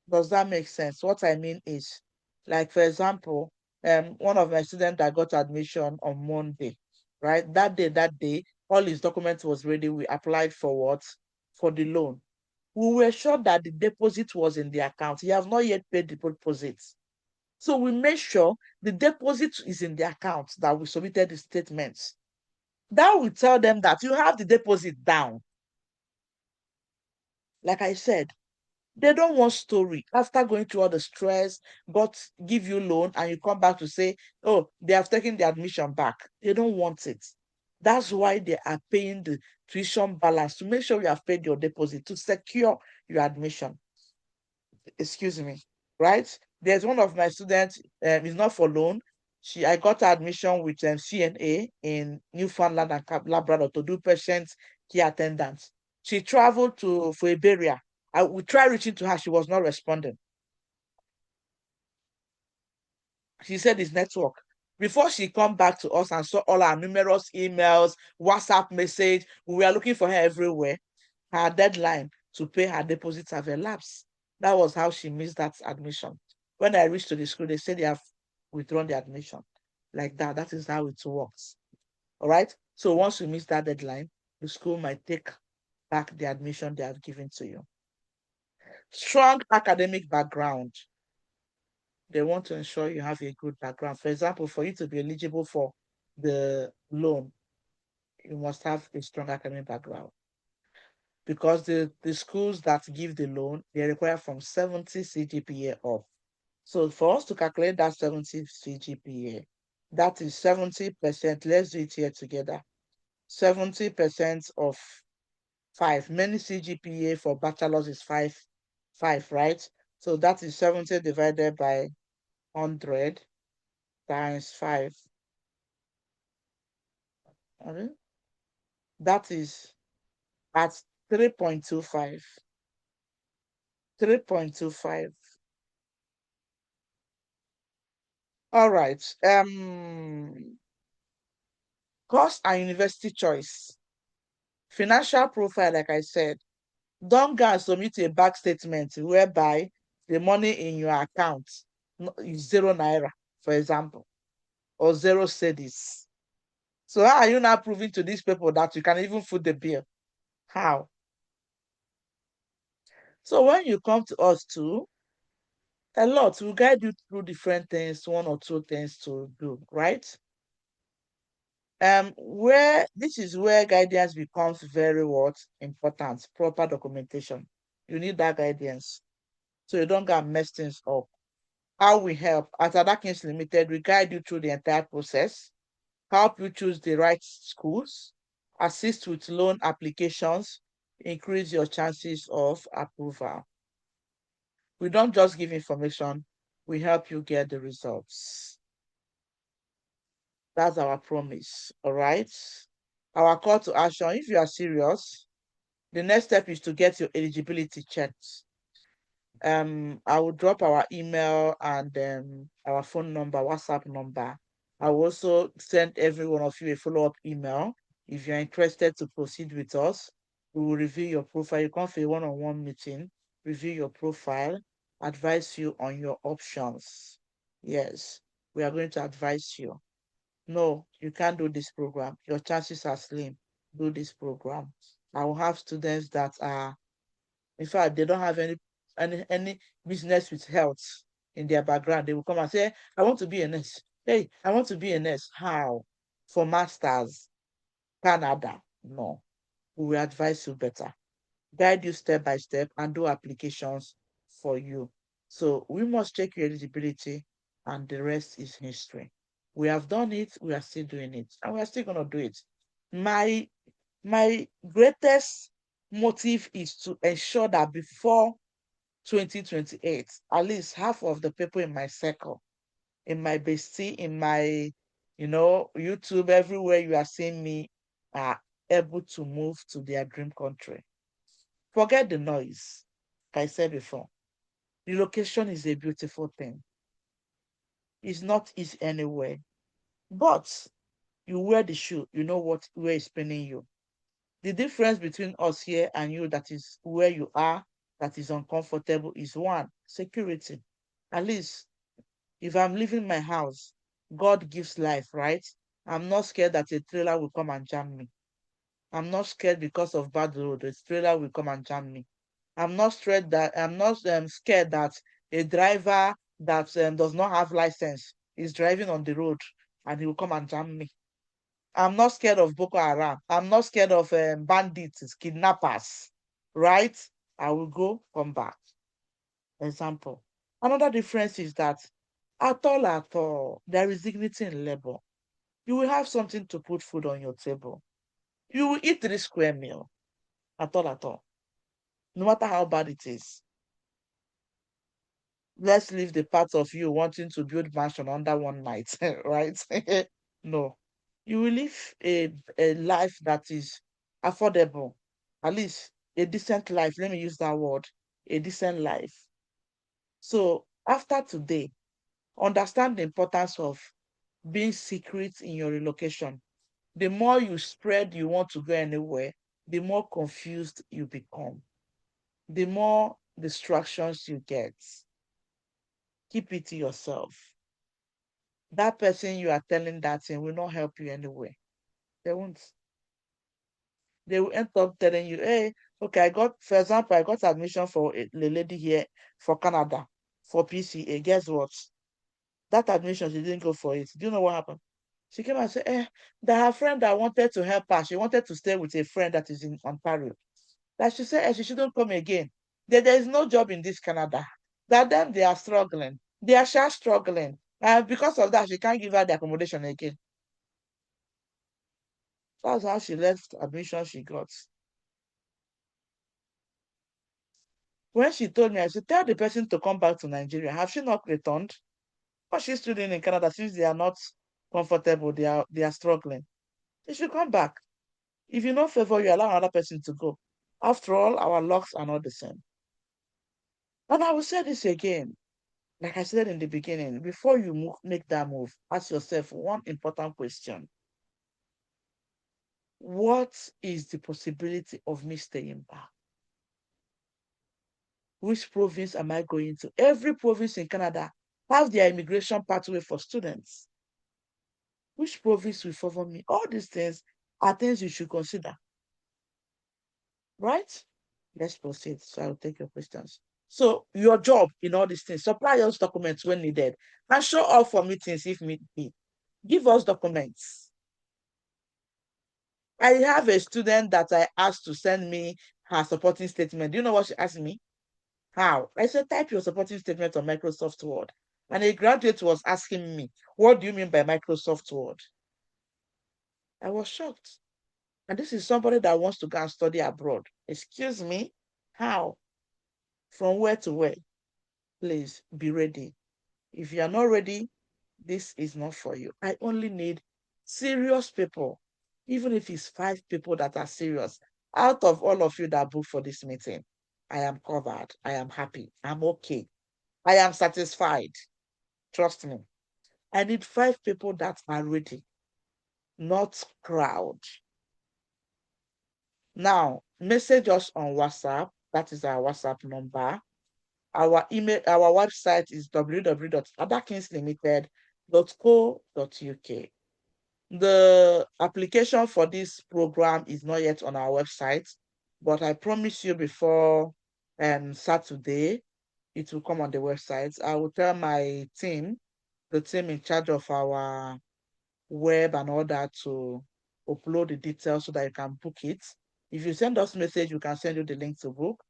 Speaker 2: Does that make sense? What I mean is, like, for example, one of my students that got admission on Monday, right? That day, all his documents was ready. We applied for what? For the loan. We were sure that the deposit was in the account. He has not yet paid the deposit. So we made sure the deposit is in the account that we submitted the statements. That will tell them that you have the deposit down. Like I said, they don't want story. After going through all the stress, give you loan, and you come back to say, oh, they have taken the admission back. They don't want it. That's why they are paying the tuition balance to make sure you have paid your deposit to secure your admission. Excuse me, right? There's one of my students, it's not for loan. I got her admission with CNA in Newfoundland and Labrador to do patient care attendance. She traveled for Iberia. We tried reaching to her, she was not responding. She said it's network. Before she come back to us and saw all our numerous emails, WhatsApp message, we were looking for her everywhere. Her deadline to pay her deposits have elapsed. That was how she missed that admission. When I reached to the school, they said they have withdrawn the admission. Like that. That is how it works. All right. So once you miss that deadline, the school might take back the admission they have given to you. Strong academic background. They want to ensure you have a good background. For example, for you to be eligible for the loan, you must have a strong academic background. Because the schools that give the loan, they require from 70 CGPA up. So for us to calculate that 70 CGPA, that is 70%. Let's do it here together. 70% of 5. Many CGPA for bachelor's is 5, right? So that is 70 divided by 100 times 5. That is at 3.25. 3.25. All right. Course and university choice. Financial profile, like I said, don't go and submit a bank statement whereby the money in your account is 0 naira, for example, or 0 cedis. So how are you now proving to these people that you can even foot the bill? How? So when you come to us too, a lot will guide you through different things, one or two things to do, right? Where this is where guidance becomes very what important. Proper documentation. You need that guidance so you don't get mess things up. How we help at Adakins Limited, we guide you through the entire process, help you choose the right schools, assist with loan applications, increase your chances of approval. We don't just give information, we help you get the results. That's our promise. All right. Our call to action, if you are serious, the next step is to get your eligibility checked. I will drop our email and our phone number, WhatsApp number. I will also send every one of you a follow-up email. If you're interested to proceed with us, we will review your profile. You come for a one-on-one meeting, review your profile, advise you on your options. Yes, we are going to advise you. No, you can't do this program. Your chances are slim. Do this program. I will have students that are, in fact, they don't have any business with health in their background. They will come and say, I want to be a nurse. Hey, I want to be a nurse. How? For masters, Canada. No, we will advise you better, guide you step by step, and do applications for you. So we must check your eligibility, and the rest is history. We have done it, we are still doing it, and we are still gonna do it. My my greatest motive is to ensure that before 2028, at least half of the people in my circle, in my bestie, in my, YouTube, everywhere you are seeing me, are able to move to their dream country. Forget the noise. Like I said before, relocation is a beautiful thing. It's not easy anywhere, but you wear the shoe, you know what where is paining you. The difference between us here and you, that is where you are, that is uncomfortable, is one, security. At least if I'm leaving my house, God gives life, right? I'm not scared that a trailer will come and jam me. I'm not scared because of bad road. A trailer will come and jam me. I'm not scared that a driver that does not have license is driving on the road and he will come and jam me. I'm not scared of Boko Haram. I'm not scared of bandits, kidnappers, right? I will go, come back. Example. Another difference is that at all, there is dignity in labor. You will have something to put food on your table. You will eat 3 square meal. At all. No matter how bad it is. Let's leave the part of you wanting to build mansion under one night, right? No. You will live a life that is affordable, at least a decent life. Let me use that word, a decent life. So after today, understand the importance of being secret in your relocation. The more you spread you want to go anywhere, the more confused you become, the more distractions you get. Keep it to yourself. That person you are telling that thing will not help you anyway. They won't. They will end up telling you, hey, okay, for example, I got admission for a lady here for Canada for PCA. Guess what? That admission, she didn't go for it. Do you know what happened? She came and said, that her friend that wanted to help her, she wanted to stay with a friend that is in Ontario. That she said she shouldn't come again. That there is no job in this Canada. That them, they are struggling. They are just struggling. And because of that, she can't give her the accommodation again. That's how she left admission she got. When she told me, I said, tell the person to come back to Nigeria. Have she not returned? What she's still doing in Canada since they are not comfortable, they are struggling. She should come back. If you don't favor, you allow another person to go. After all, our locks are not the same. And I will say this again, like I said in the beginning, before you make that move, ask yourself one important question. What is the possibility of me staying back? Which province am I going to? Every province in Canada have their immigration pathway for students. Which province will favor me? All these things are things you should consider, right? Let's proceed. So I'll take your questions. So your job in all these things, supply us documents when needed, and show up for meetings if need be. Give us documents. I have a student that I asked to send me her supporting statement. Do you know what she asked me? How? I said, type your supporting statement on Microsoft Word. And a graduate was asking me, what do you mean by Microsoft Word? I was shocked. And this is somebody that wants to go and study abroad. Excuse me? How? From where to where? Please be ready. If you are not ready, this is not for you. I only need serious people, even if it's 5 people that are serious. Out of all of you that book for this meeting, I am covered. I am happy. I'm okay. I am satisfied. Trust me. I need 5 people that are ready, not crowd. Now, message us on WhatsApp. That is our WhatsApp number. Our email, our website is www.adakinslimited.co.uk. The application for this program is not yet on our website. But I promise you before Saturday, it will come on the website. I will tell my team, the team in charge of our web and all that, to upload the details so that you can book it. If you send us message, we can send you the link to book.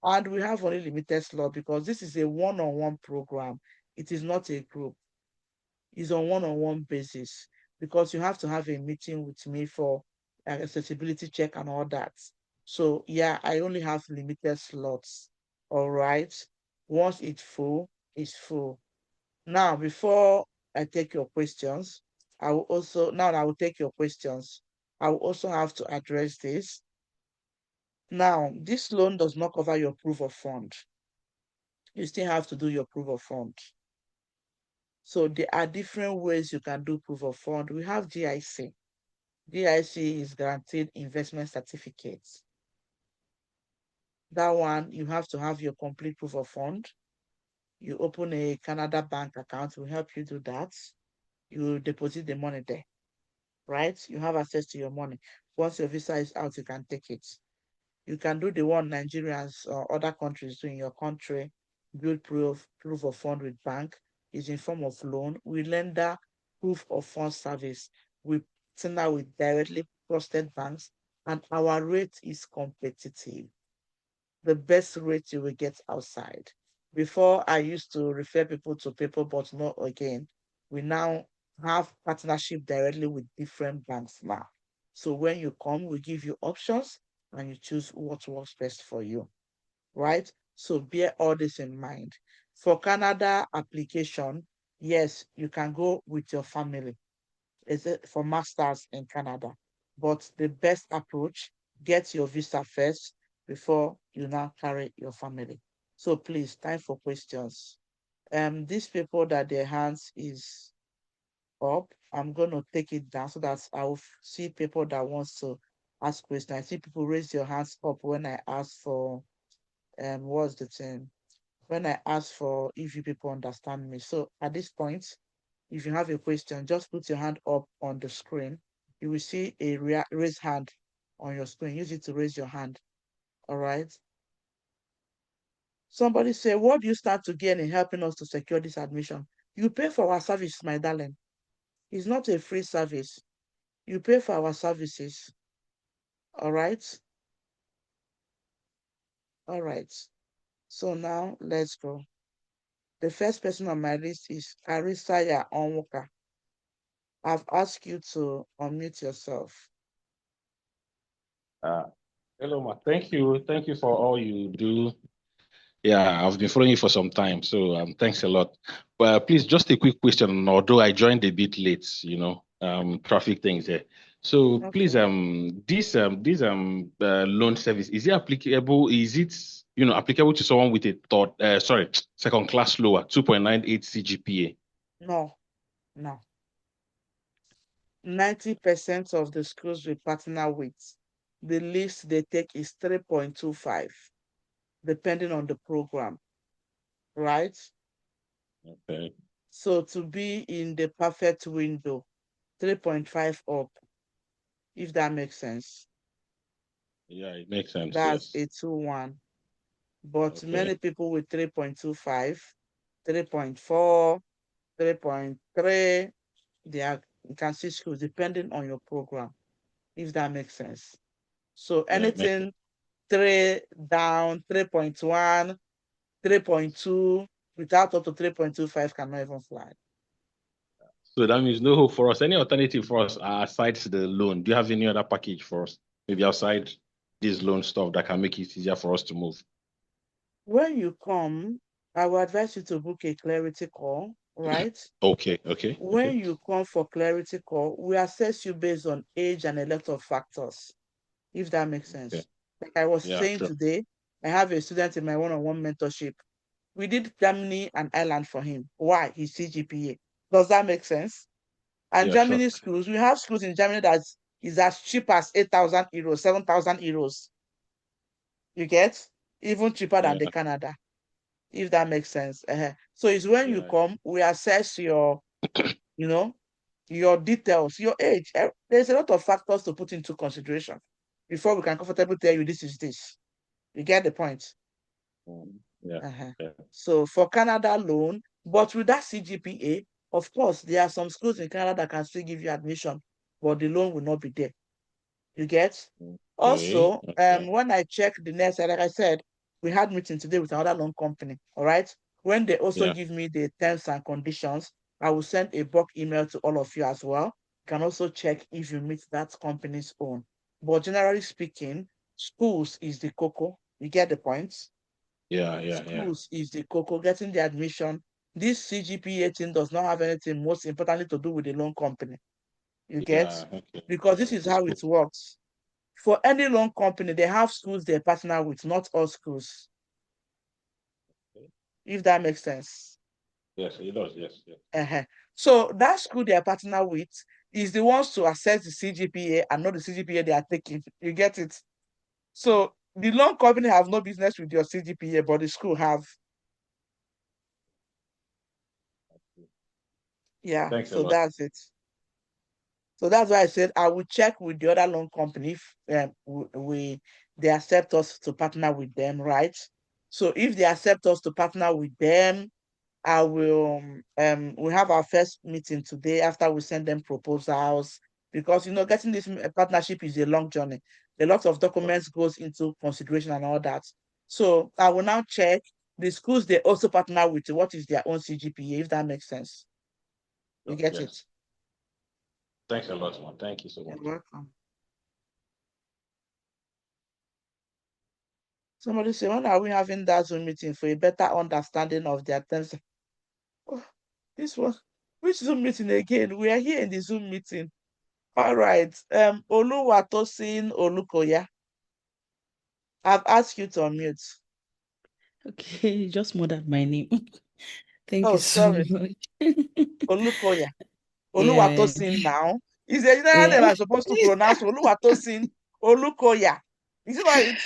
Speaker 2: And we have only limited slot because this is a one-on-one program. It is not a group. It's on one-on-one basis because you have to have a meeting with me for accessibility check and all that. So yeah, I only have limited slots. All right. Once it's full, it's full. Now, before I take your questions, I will take your questions. I will also have to address this. Now, this loan does not cover your proof of fund. You still have to do your proof of fund. So there are different ways you can do proof of fund. We have GIC. GIC is guaranteed investment certificates. That one, you have to have your complete proof of fund. You open a Canada bank account, will help you do that. You deposit the money there, right? You have access to your money. Once your visa is out, you can take it. You can do the one Nigerians or other countries do in your country, build proof of fund with bank, is in form of loan. We lender proof of fund service. We partner with directly trusted banks, and our rate is competitive. The best rate you will get outside. Before I used to refer people to people, but not again. We now have partnership directly with different banks now. So when you come, we give you options and you choose what works best for you, right? So bear all this in mind. For Canada application, yes, you can go with your family. Is it for masters in Canada? But the best approach, get your visa first before you now carry your family. So please, time for questions. These people that their hands is up, I'm gonna take it down so that I'll see people that wants to ask questions. I see people raise your hands up when I ask for what's the thing? When I ask for if you people understand me. So at this point, if you have a question, just put your hand up on the screen. You will see a raise hand on your screen. Use it to raise your hand. All right. Somebody say, what do you start to gain in helping us to secure this admission? You pay for our service, my darling. It's not a free service. You pay for our services. All right. All right. So now let's go. The first person on my list is Arisaya Onwuka. I've asked you to unmute yourself.
Speaker 3: Hello, Ma. Thank you. Thank you for all you do. Yeah, I've been following you for some time, so thanks a lot. But please, just a quick question. Although I joined a bit late, traffic things here. So please,
Speaker 2: Okay.
Speaker 3: this loan service, is it applicable? Is it applicable to someone with a second class lower 2.98 CGPA?
Speaker 2: No, no. 90% of the schools we partner with, the least they take is 3.25, depending on the program, right?
Speaker 3: Okay.
Speaker 2: So to be in the perfect window, 3.5 up, if that makes sense.
Speaker 3: Yeah, it makes sense.
Speaker 2: That's
Speaker 3: Yes.
Speaker 2: a 2-1. But many
Speaker 3: Okay.
Speaker 2: people with 3.25, 3.4, 3.3, they are, you can see schools depending on your program, if that makes sense. So
Speaker 3: Yeah, it makes sense.
Speaker 2: anything 3 down, 3.1, 3.2, without up to 3.25 cannot even fly.
Speaker 3: So that means no hope for us. Any alternative for us aside the loan? Do you have any other package for us? Maybe outside this loan stuff that can make it easier for us to move.
Speaker 2: When you come, I will advise you to book a clarity call, right?
Speaker 3: Okay, okay, okay,
Speaker 2: When you come for clarity call, we assess you based on age and a lot of factors, if that makes
Speaker 3: okay.
Speaker 2: sense. Like I was
Speaker 3: Yeah,
Speaker 2: saying
Speaker 3: sure.
Speaker 2: today, I have a student in my one-on-one mentorship. We did Germany and Ireland for him. Why? His CGPA. Does that make sense? And
Speaker 3: Yeah, sure.
Speaker 2: Germany schools, we have schools in Germany that is as cheap as 8,000 euros, 7,000 euros. You get? Even cheaper than the
Speaker 3: Yeah,
Speaker 2: Canada, if that makes sense. So it's when you
Speaker 3: yeah.
Speaker 2: come, we assess your, you know, your details, your age. There's a lot of factors to put into consideration. before we can comfortably tell you this is this. You get the point?
Speaker 3: Yeah.
Speaker 2: So for Canada loan, but with that CGPA, of course, there are some schools in Canada that can still give you admission, but the loan will not be there. You get? Also, when I check the next, like I said, we had meeting today with another loan company. All right. When they also give me the terms and conditions, I will send a bulk email to all of you as well. You can also check if you meet that company's own. But generally speaking, schools is the cocoa. You get the point? Schools is the cocoa, getting the admission. This CGPA thing does not have anything most importantly to do with the loan company. You get? Because this is how it works. For any loan company, they have schools they partner with, not all schools. If that makes sense.
Speaker 3: Yes, it does. Yes.
Speaker 2: So that school they are partner with is the ones to assess the CGPA and not the CGPA they are taking. You get it? So the loan company have no business with your CGPA, but the school have. Yeah,
Speaker 3: Thanks a
Speaker 2: so
Speaker 3: lot.
Speaker 2: that's it. So that's why I said I will check with the other loan company if they accept us to partner with them, right? So if they accept us to partner with them, I will we have our first meeting today after we send them proposals, because getting this partnership is a long journey. A lot of documents goes into consideration and all that. So I will now check the schools they also partner with, what is their own CGPA, if that makes sense. You get it?
Speaker 3: Thanks a lot, man. Thank you so much.
Speaker 2: You're welcome. Somebody say, when are we having that Zoom meeting for a better understanding of their terms? Oh, this one, which Zoom meeting again? We are here in the Zoom meeting. All right. Oluwatosin Olukoya, I've asked you to unmute.
Speaker 4: Okay, you just murdered my name. Thank
Speaker 2: Oh,
Speaker 4: you so
Speaker 2: sorry.
Speaker 4: much.
Speaker 2: Olukoya.
Speaker 4: Yeah,
Speaker 2: Oluwatosin now. Is the general name
Speaker 4: yeah.
Speaker 2: I'm supposed to pronounce Oluwatosin Olukoya? Is it right?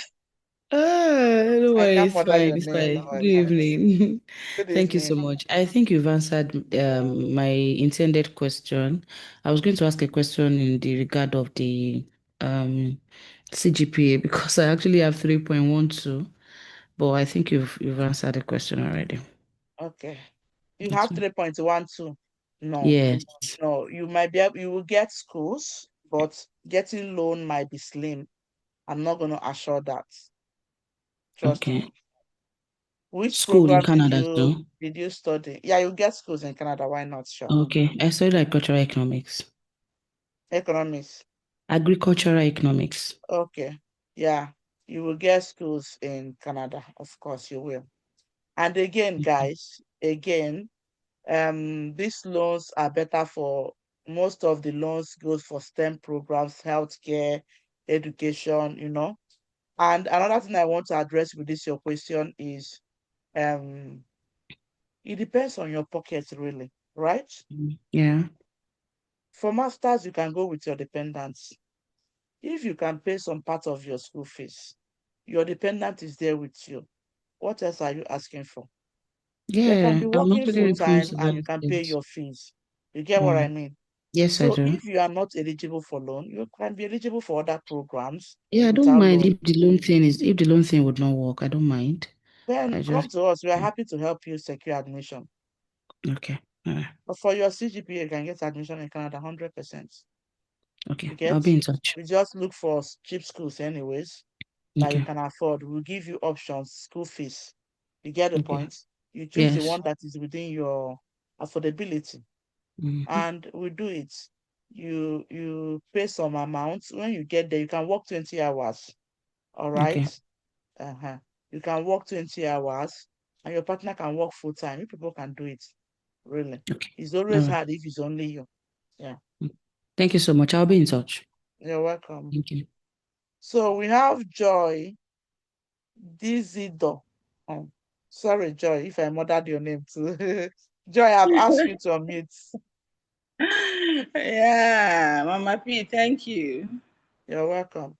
Speaker 4: Don't
Speaker 2: I
Speaker 4: worry,
Speaker 2: can't
Speaker 4: it's
Speaker 2: murder
Speaker 4: fine.
Speaker 2: your
Speaker 4: It's
Speaker 2: name.
Speaker 4: fine.
Speaker 2: No,
Speaker 4: Good
Speaker 2: I can't.
Speaker 4: evening.
Speaker 2: Good
Speaker 4: Thank you so
Speaker 2: evening.
Speaker 4: much. I think you've answered my intended question. I was going to ask a question in the regard of the CGPA because I actually have 3.12, but I think you've answered the question already.
Speaker 2: Okay. You
Speaker 4: That's
Speaker 2: have
Speaker 4: fine.
Speaker 2: 3.12. No.
Speaker 4: Yes.
Speaker 2: No, you might be able, you will get schools, but getting loan might be slim. I'm not going to assure that. Trust
Speaker 4: Okay.
Speaker 2: me. Which
Speaker 4: School in
Speaker 2: program did
Speaker 4: Canada
Speaker 2: you
Speaker 4: too.
Speaker 2: did you study? Yeah, you get schools in Canada. Why not? Sure.
Speaker 4: Okay. I studied agricultural economics.
Speaker 2: Economics.
Speaker 4: Agricultural economics.
Speaker 2: Okay. Yeah, you will get schools in Canada. Of course, you will. And again, guys, these loans are better for most of the loans goes for STEM programs, healthcare, education. And another thing I want to address with this your question is um it depends on your pocket, really, right?
Speaker 4: Yeah.
Speaker 2: For masters, you can go with your dependents. If you can pay some part of your school fees, your dependent is there with you. What else are you asking for? They can
Speaker 4: Yeah.
Speaker 2: be
Speaker 4: I'm
Speaker 2: working
Speaker 4: actually
Speaker 2: full
Speaker 4: looking
Speaker 2: time
Speaker 4: into
Speaker 2: and
Speaker 4: that
Speaker 2: you can pay
Speaker 4: state.
Speaker 2: your fees. You get what I
Speaker 4: Mm.
Speaker 2: mean?
Speaker 4: Yes, I
Speaker 2: So
Speaker 4: do.
Speaker 2: if you are not eligible for loan, you can be eligible for other programs
Speaker 4: Yeah, I don't
Speaker 2: without
Speaker 4: mind
Speaker 2: loan.
Speaker 4: if the loan thing would not work. I don't mind.
Speaker 2: Then
Speaker 4: I
Speaker 2: come
Speaker 4: just
Speaker 2: to us. We are happy to help you secure admission.
Speaker 4: okay. All right.
Speaker 2: But for your CGPA, you can get admission in Canada 100%.
Speaker 4: Okay.
Speaker 2: You
Speaker 4: I'll
Speaker 2: get?
Speaker 4: be in touch.
Speaker 2: We just look for cheap schools anyways that you
Speaker 4: Okay.
Speaker 2: can afford. We'll give you options, school fees. You get the
Speaker 4: Okay.
Speaker 2: point? You choose the
Speaker 4: Yes.
Speaker 2: one that is within your affordability,
Speaker 4: Mm-hmm.
Speaker 2: and we do it. You pay some amount. When you get there, you can work 20 hours. All right.
Speaker 4: Okay.
Speaker 2: Uh-huh. You can work 20 hours and your partner can work full time. If people can do it, really.
Speaker 4: Okay.
Speaker 2: It's
Speaker 4: All
Speaker 2: always
Speaker 4: right.
Speaker 2: hard if it's only you. Yeah.
Speaker 4: Thank you so much. I'll be in touch.
Speaker 2: You're welcome.
Speaker 4: Thank you.
Speaker 2: So we have Joy Dizido. Oh, sorry, Joy, if I murdered your name too. Joy, I've asked you to unmute.
Speaker 1: Yeah, Mama P, thank you.
Speaker 2: You're welcome.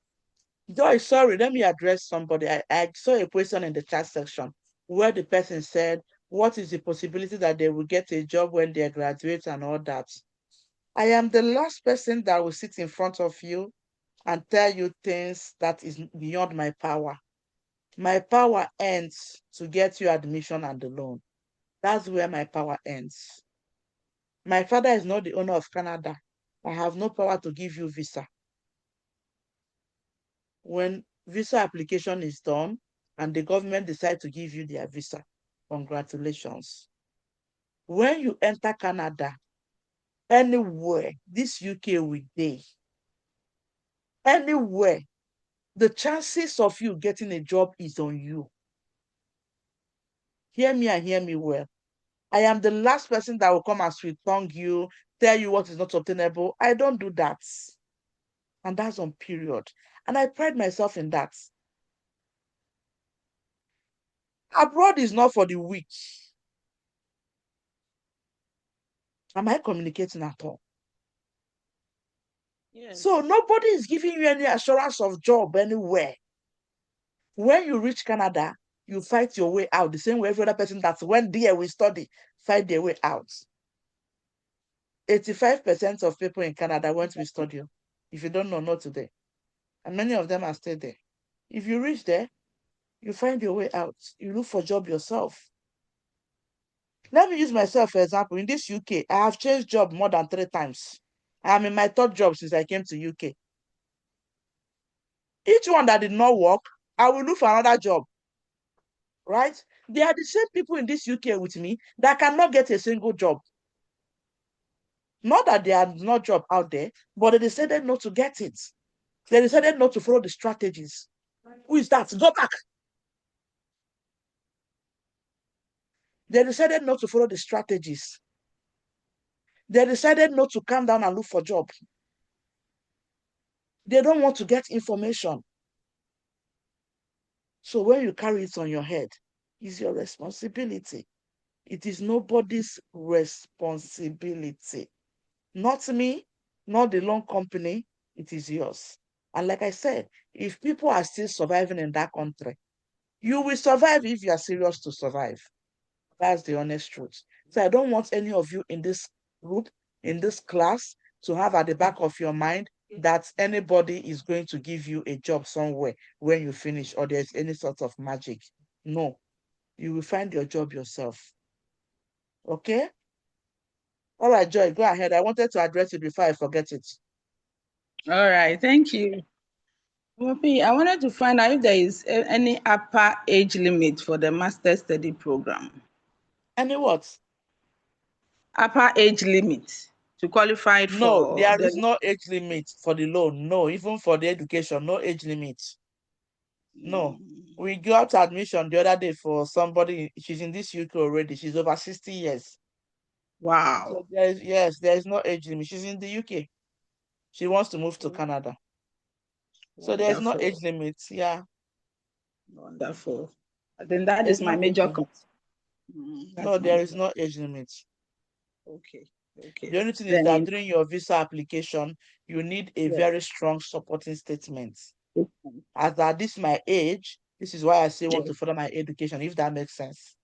Speaker 2: Joy, sorry, let me address somebody. I saw a question in the chat section where the person said, what is the possibility that they will get a job when they graduate and all that? I am the last person that will sit in front of you and tell you things that is beyond my power. My power ends to get you admission and the loan. That's where my power ends. My father is not the owner of Canada. I have no power to give you visa. When visa application is done and the government decide to give you their visa, congratulations. When you enter Canada, anywhere, this UK will day, anywhere, the chances of you getting a job is on you. Hear me and hear me well. I am the last person that will come and sweet tongue you, tell you what is not obtainable. I don't do that. And that's on period. And I pride myself in that. Abroad is not for the weak. Am I communicating at all?
Speaker 1: Yes.
Speaker 2: So nobody is giving you any assurance of job anywhere. When you reach Canada, you fight your way out the same way every other person that went there will study, fight their way out. 85% of people in Canada went to study. If you don't know, not today. And many of them are still there. If you reach there, you find your way out. You look for a job yourself. Let me use myself for example. In this UK, I have changed job more than 3 times. I am in my third job since I came to UK. Each one that did not work, I will look for another job. Right? They are the same people in this UK with me that cannot get a single job. Not that there are no job out there, but they decided not to get it. They decided not to follow the strategies. Who is that? Go back. They decided not to follow the strategies. They decided not to calm down and look for job. They don't want to get information. So when you carry it on your head, it's your responsibility. It is nobody's responsibility. Not me, not the loan company, it is yours. And like I said, if people are still surviving in that country, you will survive if you are serious to survive. That's the honest truth. So I don't want any of you in this group, in this class, to have at the back of your mind that anybody is going to give you a job somewhere when you finish or there's any sort of magic. No, you will find your job yourself. Okay? All right, Joy, go ahead. I wanted to address it before I forget it.
Speaker 1: All right, thank you. Wapi, I wanted to find out if there is any upper age limit for the master study program.
Speaker 2: Any what?
Speaker 1: Upper age limit to qualify
Speaker 2: No,
Speaker 1: for
Speaker 2: there
Speaker 1: the...
Speaker 2: is no age limit for the loan. No, even for the education, no age limit. No. We got admission the other day for somebody. She's in this UK already. She's over 60 years.
Speaker 1: Wow.
Speaker 2: So there is no age limit. She's in the UK. She wants to move to Canada. So there is no age
Speaker 1: Wonderful.
Speaker 2: limit. Yeah.
Speaker 1: Wonderful. I think that
Speaker 2: There's
Speaker 1: is my
Speaker 2: no age
Speaker 1: major
Speaker 2: limit.
Speaker 1: concern.
Speaker 2: No,
Speaker 1: That's my
Speaker 2: there is
Speaker 1: major.
Speaker 2: no age limit.
Speaker 1: Okay. Okay.
Speaker 2: The only thing is
Speaker 1: Then
Speaker 2: that during your visa application, you need a
Speaker 1: yes.
Speaker 2: very strong supporting statement. As at this my age, this is why I say want to further my education, if that makes sense.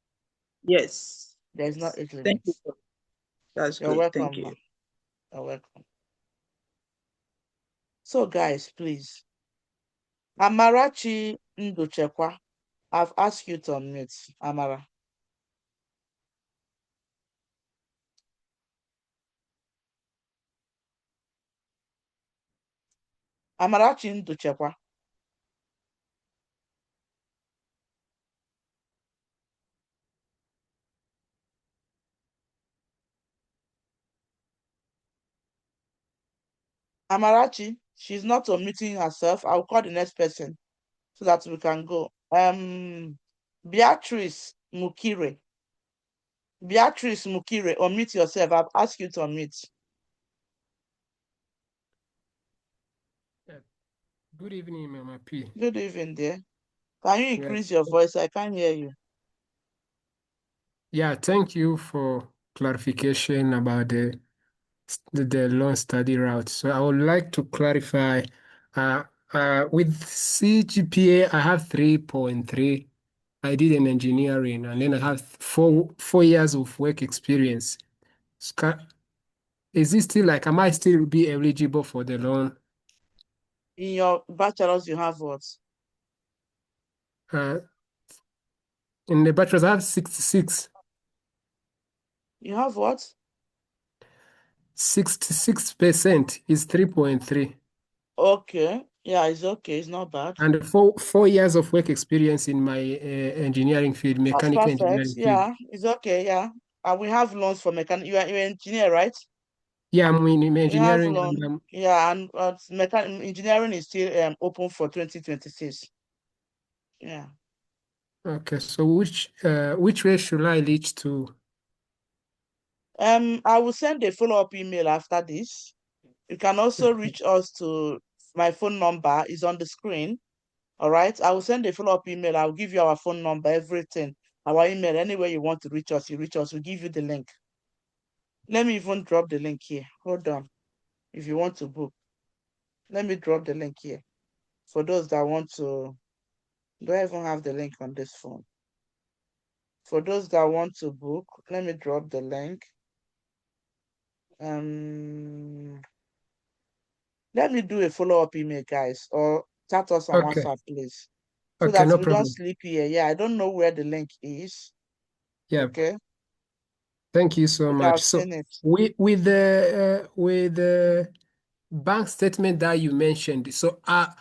Speaker 1: Yes.
Speaker 2: There is no age
Speaker 1: Thank
Speaker 2: limit.
Speaker 1: you. That's
Speaker 2: You're
Speaker 1: great.
Speaker 2: welcome,
Speaker 1: Thank you.
Speaker 2: ma. You're welcome. So, guys, please. Amarachi Ndochekwa, I've asked you to unmute, Amara. Amarachi Ndochekwa. Amarachi, she's not unmuting herself. I'll call the next person so that we can go. Beatrice Mukire. Beatrice Mukire, unmute yourself. I've asked you to unmute.
Speaker 5: Good evening, Mama P.
Speaker 2: Good evening, dear. Can you increase your voice? I can't hear you.
Speaker 5: Yeah, thank you for clarification about the loan study route. So I would like to clarify, with CGPA, I have 3.3. I did an engineering, and then I have four years of work experience. So is it still like, am I still be eligible for the loan?
Speaker 2: In your bachelor's, you have what?
Speaker 5: In the bachelor's, I have 66.
Speaker 2: You have what?
Speaker 5: 66% is 3.3.
Speaker 2: Okay. Yeah, it's okay. It's not bad.
Speaker 5: And 4 years of work experience in my engineering field,
Speaker 2: That's
Speaker 5: mechanical
Speaker 2: perfect.
Speaker 5: engineering field.
Speaker 2: Yeah, it's okay. Yeah. And we have loans for mechanic. You're an engineer, right?
Speaker 5: Yeah, I'm in
Speaker 2: We have
Speaker 5: engineering.
Speaker 2: loan. Yeah, and engineering is still open for 2026. Yeah.
Speaker 5: Okay, so which way should I reach to?
Speaker 2: I will send a follow-up email after this. You can also reach us to my phone number is on the screen. All right. I will send a follow-up email. I'll give you our phone number, everything. Our email, anywhere you want to reach us, you reach us. We'll give you the link. Let me even drop the link here. Hold on. If you want to book, let me drop the link here. For those that want to, do I even have the link on this phone? For those that want to book, let me drop the link. Let me do a follow-up email, guys, or chat us on
Speaker 5: Okay.
Speaker 2: WhatsApp, please. So
Speaker 5: Okay,
Speaker 2: that
Speaker 5: no
Speaker 2: we don't
Speaker 5: problem.
Speaker 2: sleep here. Yeah, I don't know where the link is.
Speaker 5: Yeah.
Speaker 2: Okay.
Speaker 5: Thank you so
Speaker 2: Okay,
Speaker 5: much.
Speaker 2: I've
Speaker 5: So
Speaker 2: seen it.
Speaker 5: with the bank statement that you mentioned, so are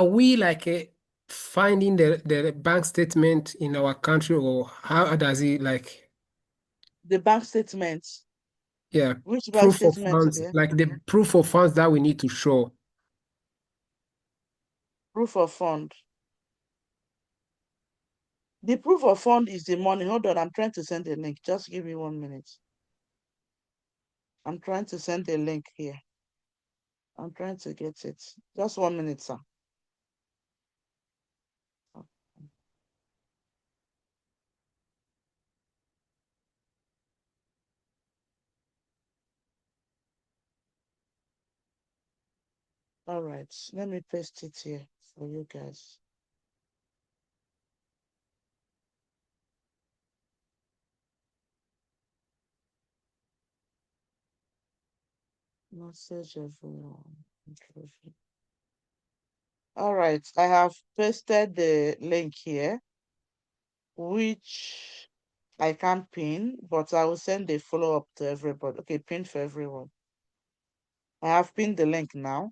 Speaker 5: we like finding the bank statement in our country, or how does it like?
Speaker 2: The bank statement.
Speaker 5: Yeah,
Speaker 2: Which bank
Speaker 5: proof of
Speaker 2: statement
Speaker 5: funds,
Speaker 2: there?
Speaker 5: like the proof of funds that we need to show.
Speaker 2: Proof of fund. The proof of fund is the money. Hold on, I'm trying to send a link. Just give me 1 minute. I'm trying to send a link here. I'm trying to get it. Just 1 minute, sir. All right, let me paste it here for you guys. Message everyone. All right, I have pasted the link here, which I can't pin, but I will send a follow-up to everybody. Okay, pin for everyone. I have pinned the link now.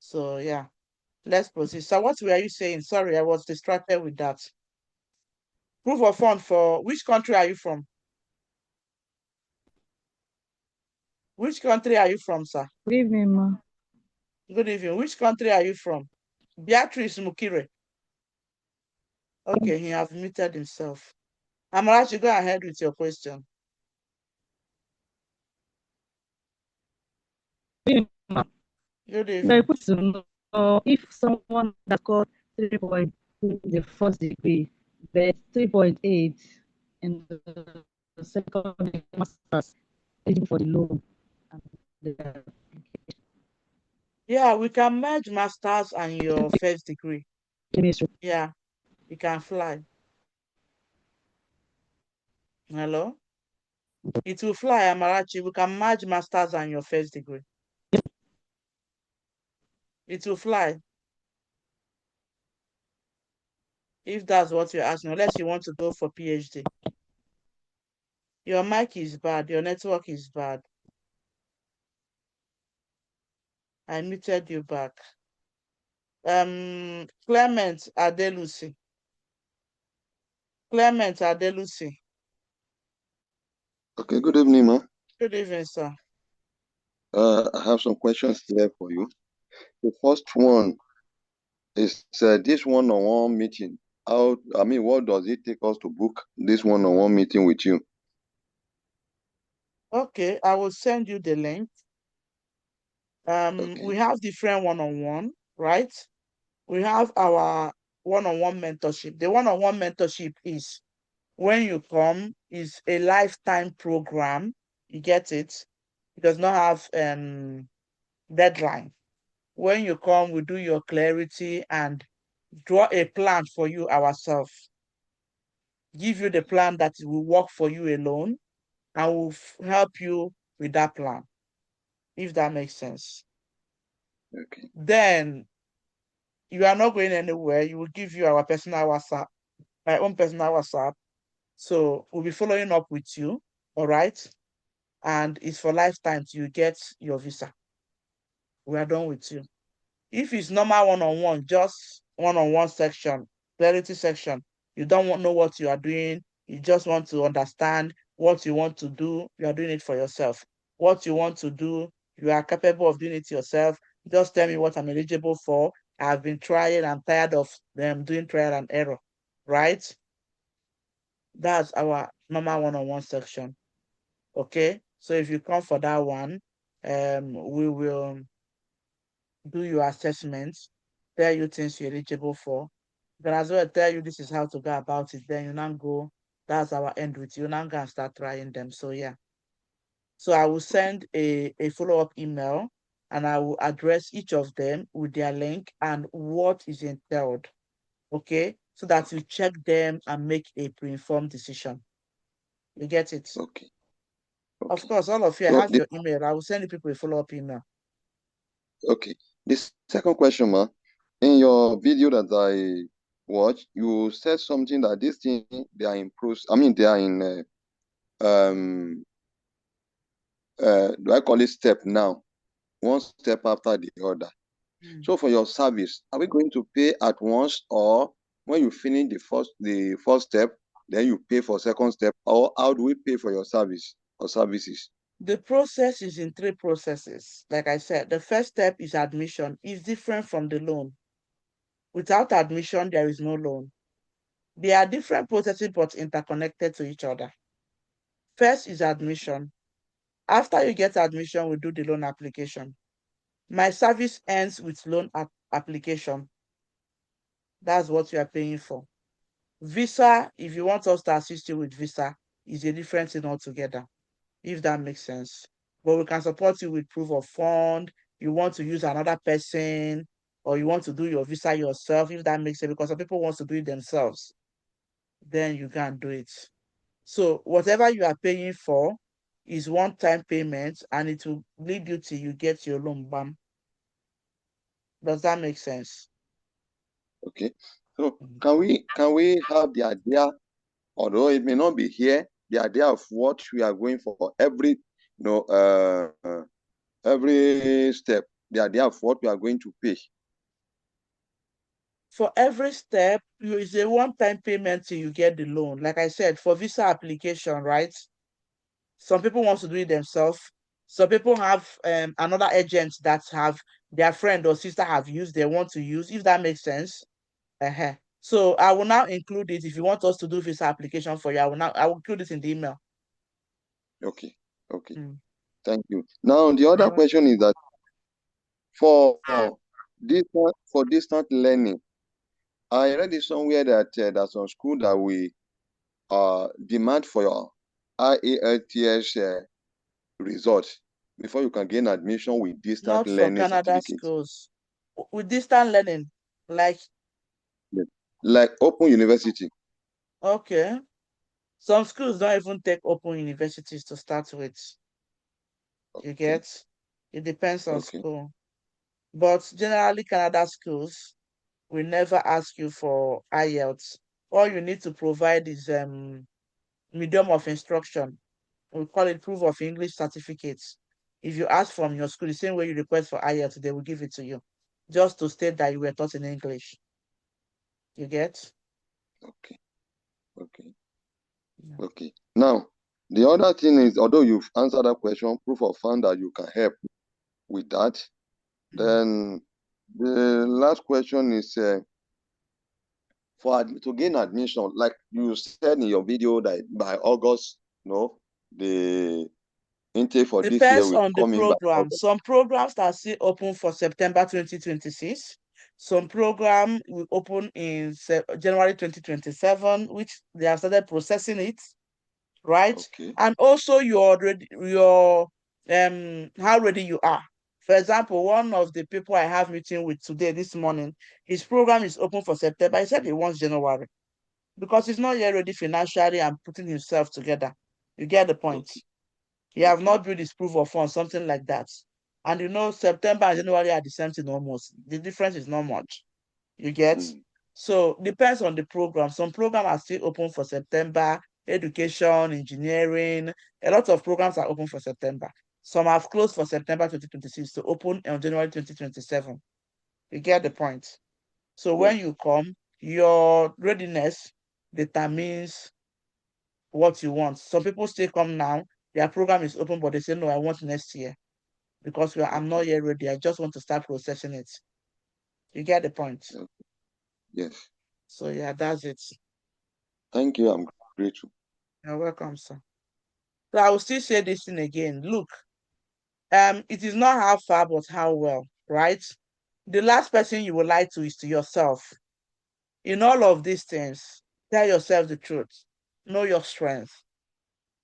Speaker 2: So yeah, let's proceed. So what were you saying? Sorry, I was distracted with that. Proof of fund for which country are you from? Which country are you from, sir?
Speaker 6: Good evening, ma.
Speaker 2: Good evening. Which country are you from? Beatrice Mukire. Okay, he has muted himself. Amarachi, go ahead with your question.
Speaker 6: Good evening, ma.
Speaker 2: Good
Speaker 6: I
Speaker 2: evening.
Speaker 6: put to know if someone that got 3.2 in the first degree, but 3.8 in the second degree master's, eligible for the loan.
Speaker 2: Yeah, we can merge masters and your first degree.
Speaker 6: Chemistry.
Speaker 2: Yeah, you can fly. Hello? It will fly, Amarachi. We can merge masters and your first degree. It will fly. If that's what you're asking, unless you want to go for PhD. Your mic is bad. Your network is bad. I muted you back. Clement Adelusi. Clement Adelusi.
Speaker 7: Okay, good evening, ma.
Speaker 2: Good evening, sir.
Speaker 7: I have some questions here for you. The first one is this one-on-one meeting. What does it take us to book this one-on-one meeting with you?
Speaker 2: Okay, I will send you the link.
Speaker 7: Okay.
Speaker 2: We have different one-on-one, right? We have our one-on-one mentorship. The one-on-one mentorship is when you come, is a lifetime program. You get it? It does not have deadline. When you come, we do your clarity and draw a plan for you ourselves. Give you the plan that will work for you alone and will help you with that plan, if that makes sense.
Speaker 7: Okay.
Speaker 2: Then you are not going anywhere. You will give you our personal WhatsApp, my own personal WhatsApp. So we'll be following up with you. All right. And it's for lifetime till you get your visa. We are done with you. If it's normal one-on-one, just one-on-one section, clarity section, you don't know what you are doing, you just want to understand what you want to do, you are doing it for yourself. What you want to do, you are capable of doing it yourself. Just tell me what I'm eligible for. I've been trying, I'm tired of them doing trial and error, right? That's our normal one-on-one section. Okay, so if you come for that one, we will do your assessments, tell you things you're eligible for. Then as well tell you this is how to go about it. Then you now go, that's our end with you. Now go and start trying them. So yeah. So I will send a follow-up email and I will address each of them with their link and what is entailed. Okay, so that you check them and make a pre-informed decision. You get it?
Speaker 7: Okay.
Speaker 2: Of course, all of you, I
Speaker 7: So
Speaker 2: have your email. I will send you people a follow-up email.
Speaker 7: okay. The second question, ma, in your video that I watched, you said something that this thing they are in process. I mean, they are in do I call it step now? One step after the other. So for your service, are we going to pay at once, or when you finish the first step, then you pay for second step, or how do we pay for your service or services?
Speaker 2: The process is in 3 processes. Like I said, the first step is admission. It's different from the loan. Without admission, there is no loan. They are different processes but interconnected to each other. First is admission. After you get admission, we do the loan application. My service ends with loan application. That's what you are paying for. Visa, if you want us to assist you with visa, is a different thing altogether, if that makes sense. But we can support you with proof of fund. You want to use another person, or you want to do your visa yourself, if that makes sense, because some people want to do it themselves, then you can do it. So whatever you are paying for is one-time payment, and it will lead you till you get your loan. Bam. Does that make sense?
Speaker 7: Okay. So can we have the idea, although it may not be here, the idea of what we are going for every step, the idea of what we are going to pay?
Speaker 2: For every step, it's a one-time payment till you get the loan. Like I said, for visa application, right? Some people want to do it themselves. Some people have another agent that have their friend or sister have used, they want to use, if that makes sense. So I will now include it. If you want us to do visa application for you, I will include it in the email.
Speaker 7: Okay. Thank you. Now the other question is that for distant learning, I read it somewhere that there's some school that we demand for your IELTS result before you can gain admission with distant
Speaker 2: Not for
Speaker 7: learning
Speaker 2: Canada
Speaker 7: certificate.
Speaker 2: schools. With distant learning, like,
Speaker 7: Like Open University.
Speaker 2: okay. Some schools don't even take open universities to start with. You get? It depends on school. But generally, Canada schools will never ask you for IELTS. All you need to provide is medium of instruction. We call it proof of English certificates. If you ask from your school, the same way you request for IELTS, they will give it to you, just to state that you were taught in English. You get?
Speaker 7: Okay. Now, the other thing is, although you've answered that question, proof of fund that you can help with that. Then the last question is to gain admission, like you said in your video that by August, the intake for this year
Speaker 2: Depends
Speaker 7: will
Speaker 2: on the
Speaker 7: come in by
Speaker 2: program.
Speaker 7: August.
Speaker 2: Some programs are still open for September 2026. Some program will open in January 2027, which they have started processing it, right? And also how ready you are. For example, one of the people I have meeting with today, this morning, his program is open for September. He said he wants January because he's not yet ready financially and putting himself together. You get the point? He have not built his proof of funds, something like that. And September and January are the same thing almost. The difference is not much. You get? So depends on the program. Some programs are still open for September, education, engineering. A lot of programs are open for September. Some have closed for September 2026 to open on January 2027. You get the point? So when you come, your readiness determines what you want. Some people still come now, their program is open, but they say, no, I want next year because I'm not yet ready. I just want to start processing it. You get the point?
Speaker 7: Yes.
Speaker 2: So yeah, that's it.
Speaker 7: Thank you. I'm grateful.
Speaker 2: You're welcome, sir. So I will still say this thing again. Look, it is not how far, but how well, right? The last person you will lie to is to yourself. In all of these things, tell yourself the truth. Know your strength.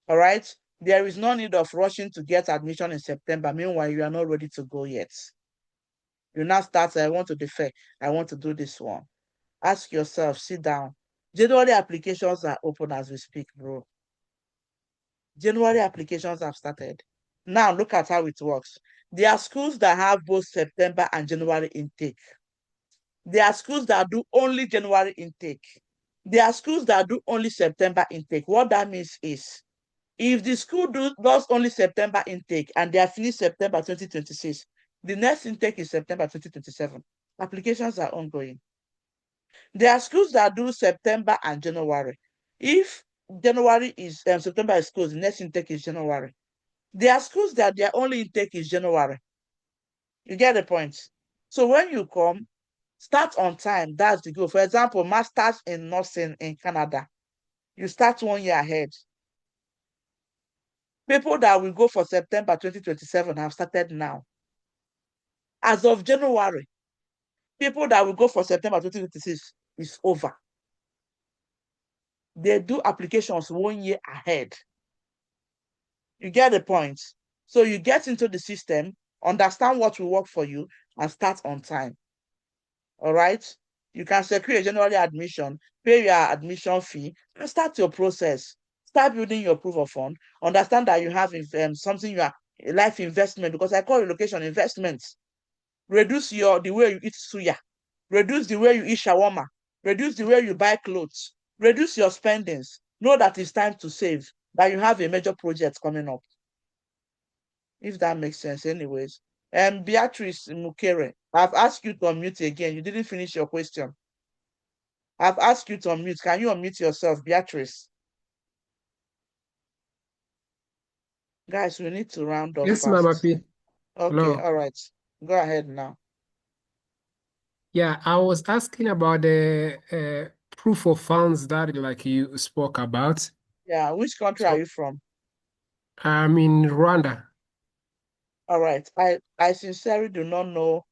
Speaker 2: All right? There is no need of rushing to get admission in September. Meanwhile, you are not ready to go yet. You now start, I want to defer. I want to do this one. Ask yourself, sit down. January applications are open as we speak, bro. January applications have started. Now look at how it works. There are schools that have both September and January intake. There are schools that do only January intake. There are schools that do only September intake. What that means is, if the school does only September intake and they are finished September 2026, the next intake is September 2027. Applications are ongoing. There are schools that do September and January. If January is September is closed, the next intake is January. There are schools that their only intake is January. You get the point? So when you come, start on time. That's the goal. For example, masters in nursing in Canada, you start 1 year ahead. People that will go for September 2027 have started now. As of January, people that will go for September 2026 is over. They do applications 1 year ahead. You get the point? So you get into the system, understand what will work for you, and start on time. All right? You can secure a January admission, pay your admission fee, and start your process. Start building your proof of fund. Understand that you have something you are a life investment, because I call relocation investments. Reduce the way you eat suya. Reduce the way you eat shawarma. Reduce the way you buy clothes. Reduce your spendings. Know that it's time to save, that you have a major project coming up. If that makes sense, anyways. Beatrice Mukere, I've asked you to unmute again. You didn't finish your question. I've asked you to unmute. Can you unmute yourself, Beatrice? Guys, we need to round off
Speaker 5: Yes,
Speaker 2: fast.
Speaker 5: Mama P.
Speaker 2: Okay,
Speaker 5: Hello.
Speaker 2: all right. Go ahead now.
Speaker 5: Yeah, I was asking about the proof of funds that like you spoke about.
Speaker 2: Yeah, which country are
Speaker 5: So
Speaker 2: you from?
Speaker 5: I'm in Rwanda.
Speaker 2: All right. I sincerely do not know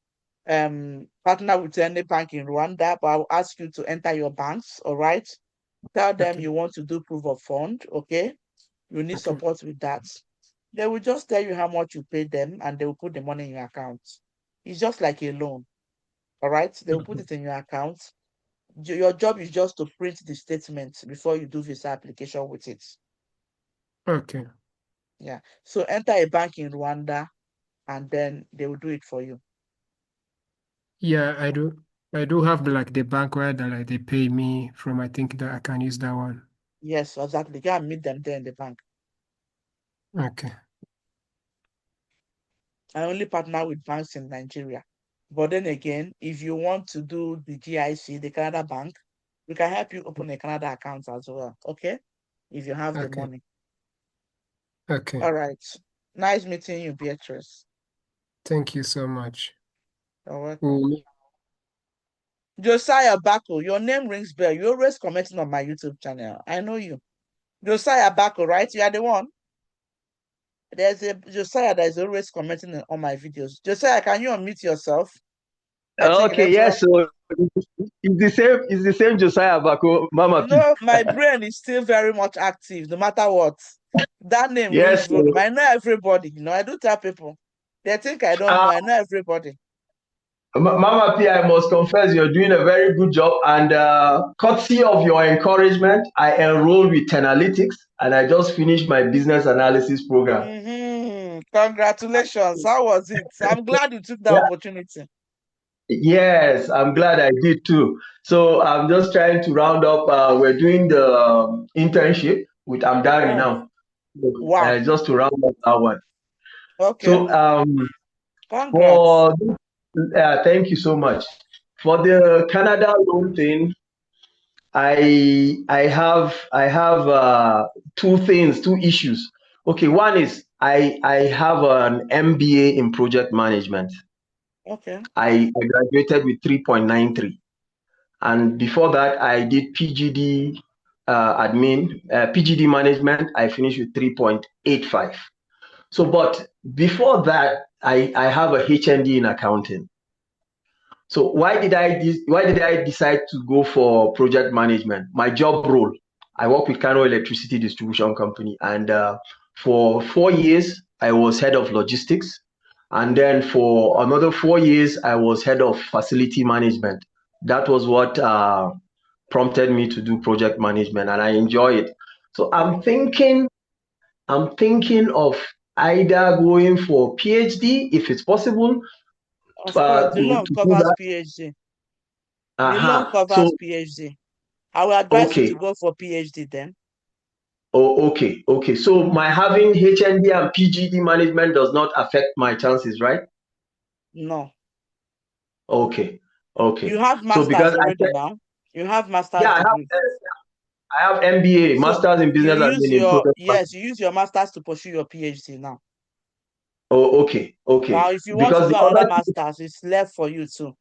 Speaker 2: partner with any bank in Rwanda, but I'll ask you to enter your banks, all right? Tell them
Speaker 5: Okay.
Speaker 2: you want to do proof of fund, okay? You need
Speaker 5: Okay.
Speaker 2: support with that. They will just tell you how much you pay them and they will put the money in your account. It's just like a loan, all right? They will put it in your account. Your job is just to print the statement before you do visa application with it.
Speaker 5: Okay.
Speaker 2: Yeah. So enter a bank in Rwanda and then they will do it for you.
Speaker 5: Yeah, I do. I do have like the bank where they pay me from. I think that I can use that one.
Speaker 2: Yes, exactly. Go and meet them there in the bank.
Speaker 5: Okay.
Speaker 2: I only partner with banks in Nigeria. But then again, if you want to do the GIC, the Canada Bank, we can help you open a Canada account as well. Okay? If you have the
Speaker 5: Okay.
Speaker 2: money.
Speaker 5: Okay.
Speaker 2: All right. Nice meeting you, Beatrice.
Speaker 5: Thank you so much.
Speaker 2: You're welcome.
Speaker 5: We'll
Speaker 2: Josiah Bako, your name rings bell. You're always commenting on my YouTube channel. I know you. Josiah Bako, right? You are the one. There's a Josiah that is always commenting on my videos. Josiah, can you unmute yourself? I think
Speaker 8: Okay, yes, so it's the same Josiah Bako, Mama P.
Speaker 2: No, my brain is still very much active, no matter what. That name rings
Speaker 8: Yes,
Speaker 2: volume. I know everybody. I do tell people. They think I don't know. I know everybody.
Speaker 8: Mama P, I must confess you're doing a very good job, and courtesy of your encouragement, I enrolled with Analytics and I just finished my business analysis program.
Speaker 2: Congratulations. How was it? I'm glad you took that
Speaker 8: Yeah,
Speaker 2: opportunity.
Speaker 8: Yes, I'm glad I did too. So I'm just trying to round up. We're doing the internship with Amdari
Speaker 1: Oh,
Speaker 8: now. So,
Speaker 1: wow.
Speaker 8: just to round up that one.
Speaker 1: Okay.
Speaker 8: So
Speaker 1: Congrats.
Speaker 8: for thank you so much. For the Canada loan thing, I have two issues. Okay, one is I have an MBA in project management.
Speaker 1: Okay.
Speaker 8: I graduated with 3.93. And before that, I did PGD PGD management. I finished with 3.85. So, but before that, I have a HND in accounting. So why did I decide to go for project management? My job role, I work with Kano Electricity Distribution Company, and for 4 years I was head of logistics, and then for another 4 years I was head of facility management. That was what prompted me to do project management, and I enjoy it. So I'm thinking of either going for PhD if it's possible
Speaker 1: Of course, the
Speaker 8: to
Speaker 1: loan
Speaker 8: do
Speaker 1: covers
Speaker 8: that.
Speaker 1: PhD. The loan
Speaker 8: Uh-huh.
Speaker 1: covers
Speaker 8: So
Speaker 1: PhD. I will advise you
Speaker 8: okay.
Speaker 1: to go for PhD then.
Speaker 8: Oh, okay. Okay. So my having HND and PGD management does not affect my chances, right?
Speaker 1: No.
Speaker 8: Okay.
Speaker 1: You
Speaker 8: Okay.
Speaker 1: have
Speaker 8: So
Speaker 1: masters
Speaker 8: because I
Speaker 1: already
Speaker 8: said,
Speaker 1: now. You have master's
Speaker 8: yeah,
Speaker 1: degree.
Speaker 8: I have MBA,
Speaker 1: So
Speaker 8: Masters in
Speaker 1: you
Speaker 8: Business
Speaker 1: use
Speaker 8: Admin in
Speaker 1: your,
Speaker 8: Project
Speaker 1: yes,
Speaker 8: Management.
Speaker 1: you use your masters to pursue your PhD now.
Speaker 8: Oh, okay. Okay.
Speaker 1: Now, if you want to
Speaker 8: Because
Speaker 1: do
Speaker 8: the
Speaker 1: another
Speaker 8: other,
Speaker 1: masters, it's left for you too.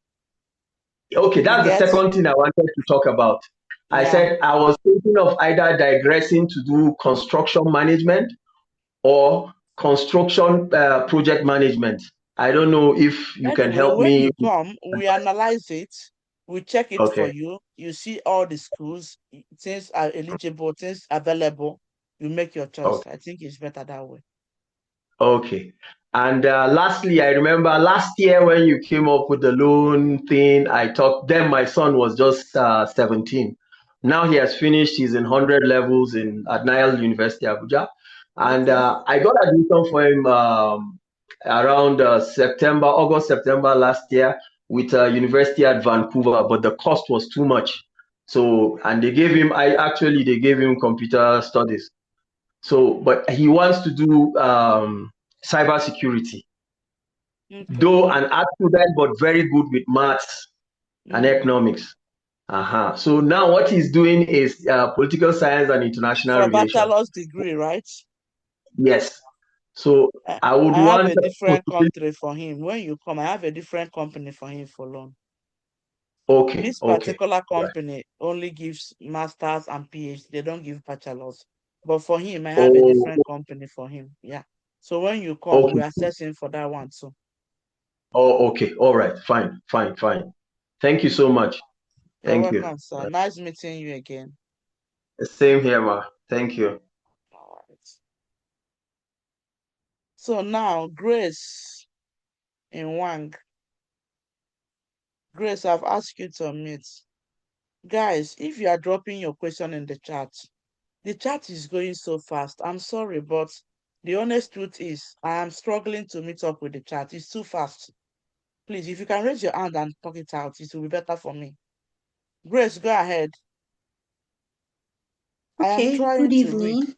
Speaker 8: okay,
Speaker 1: You
Speaker 8: that's the
Speaker 1: get?
Speaker 8: second thing I wanted to talk about. I
Speaker 1: Yeah.
Speaker 8: said I was thinking of either digressing to do construction management or construction project management. I don't know if you can
Speaker 1: Anyway,
Speaker 8: help
Speaker 1: when
Speaker 8: me.
Speaker 1: you come, we analyze it, we check it for
Speaker 8: Okay.
Speaker 1: you. You see all the schools, things are eligible, things available. You make your choice.
Speaker 8: Okay.
Speaker 1: I think it's better that way.
Speaker 8: Okay. And lastly, I remember last year when you came up with the loan thing, I talked, then my son was just 17. Now he has finished, he's in 100 levels at Nile University, Abuja. And
Speaker 1: Okay.
Speaker 8: I got admission for him around August, September last year with University at Vancouver, but the cost was too much. So, and they gave him computer studies. So, but he wants to do cybersecurity,
Speaker 1: Okay.
Speaker 8: though an art student, but very good with maths and
Speaker 1: Mm.
Speaker 8: economics. Uh-huh. So now what he's doing is political science and international
Speaker 1: For
Speaker 8: relations.
Speaker 1: bachelor's degree, right?
Speaker 8: Yes. So
Speaker 1: I,
Speaker 8: I would
Speaker 1: I have
Speaker 8: want
Speaker 1: a
Speaker 8: a
Speaker 1: different
Speaker 8: possibility.
Speaker 1: country for him. When you come, I have a different company for him for loan.
Speaker 8: Okay,
Speaker 1: This
Speaker 8: okay.
Speaker 1: particular
Speaker 8: All right.
Speaker 1: company only gives masters and PhD. They don't give bachelors. But for him, I have a
Speaker 8: Oh,
Speaker 1: different company for him. Yeah. So when you come,
Speaker 8: okay.
Speaker 1: we assess him for that one too.
Speaker 8: Oh, okay. All right. Fine, fine, fine. Thank you so much.
Speaker 1: You're
Speaker 8: Thank you.
Speaker 1: welcome, sir. Nice meeting you again.
Speaker 8: Same here, ma. Thank you.
Speaker 1: All right. So now, Grace in Wang. Grace, I've asked you to meet. Guys, if you are dropping your question in the chat is going so fast. I'm sorry, but the honest truth is I am struggling to meet up with the chat. It's too fast. Please, if you can raise your hand and talk it out, it will be better for me. Grace, go ahead. I am
Speaker 9: Okay, good
Speaker 1: trying to read.
Speaker 9: evening.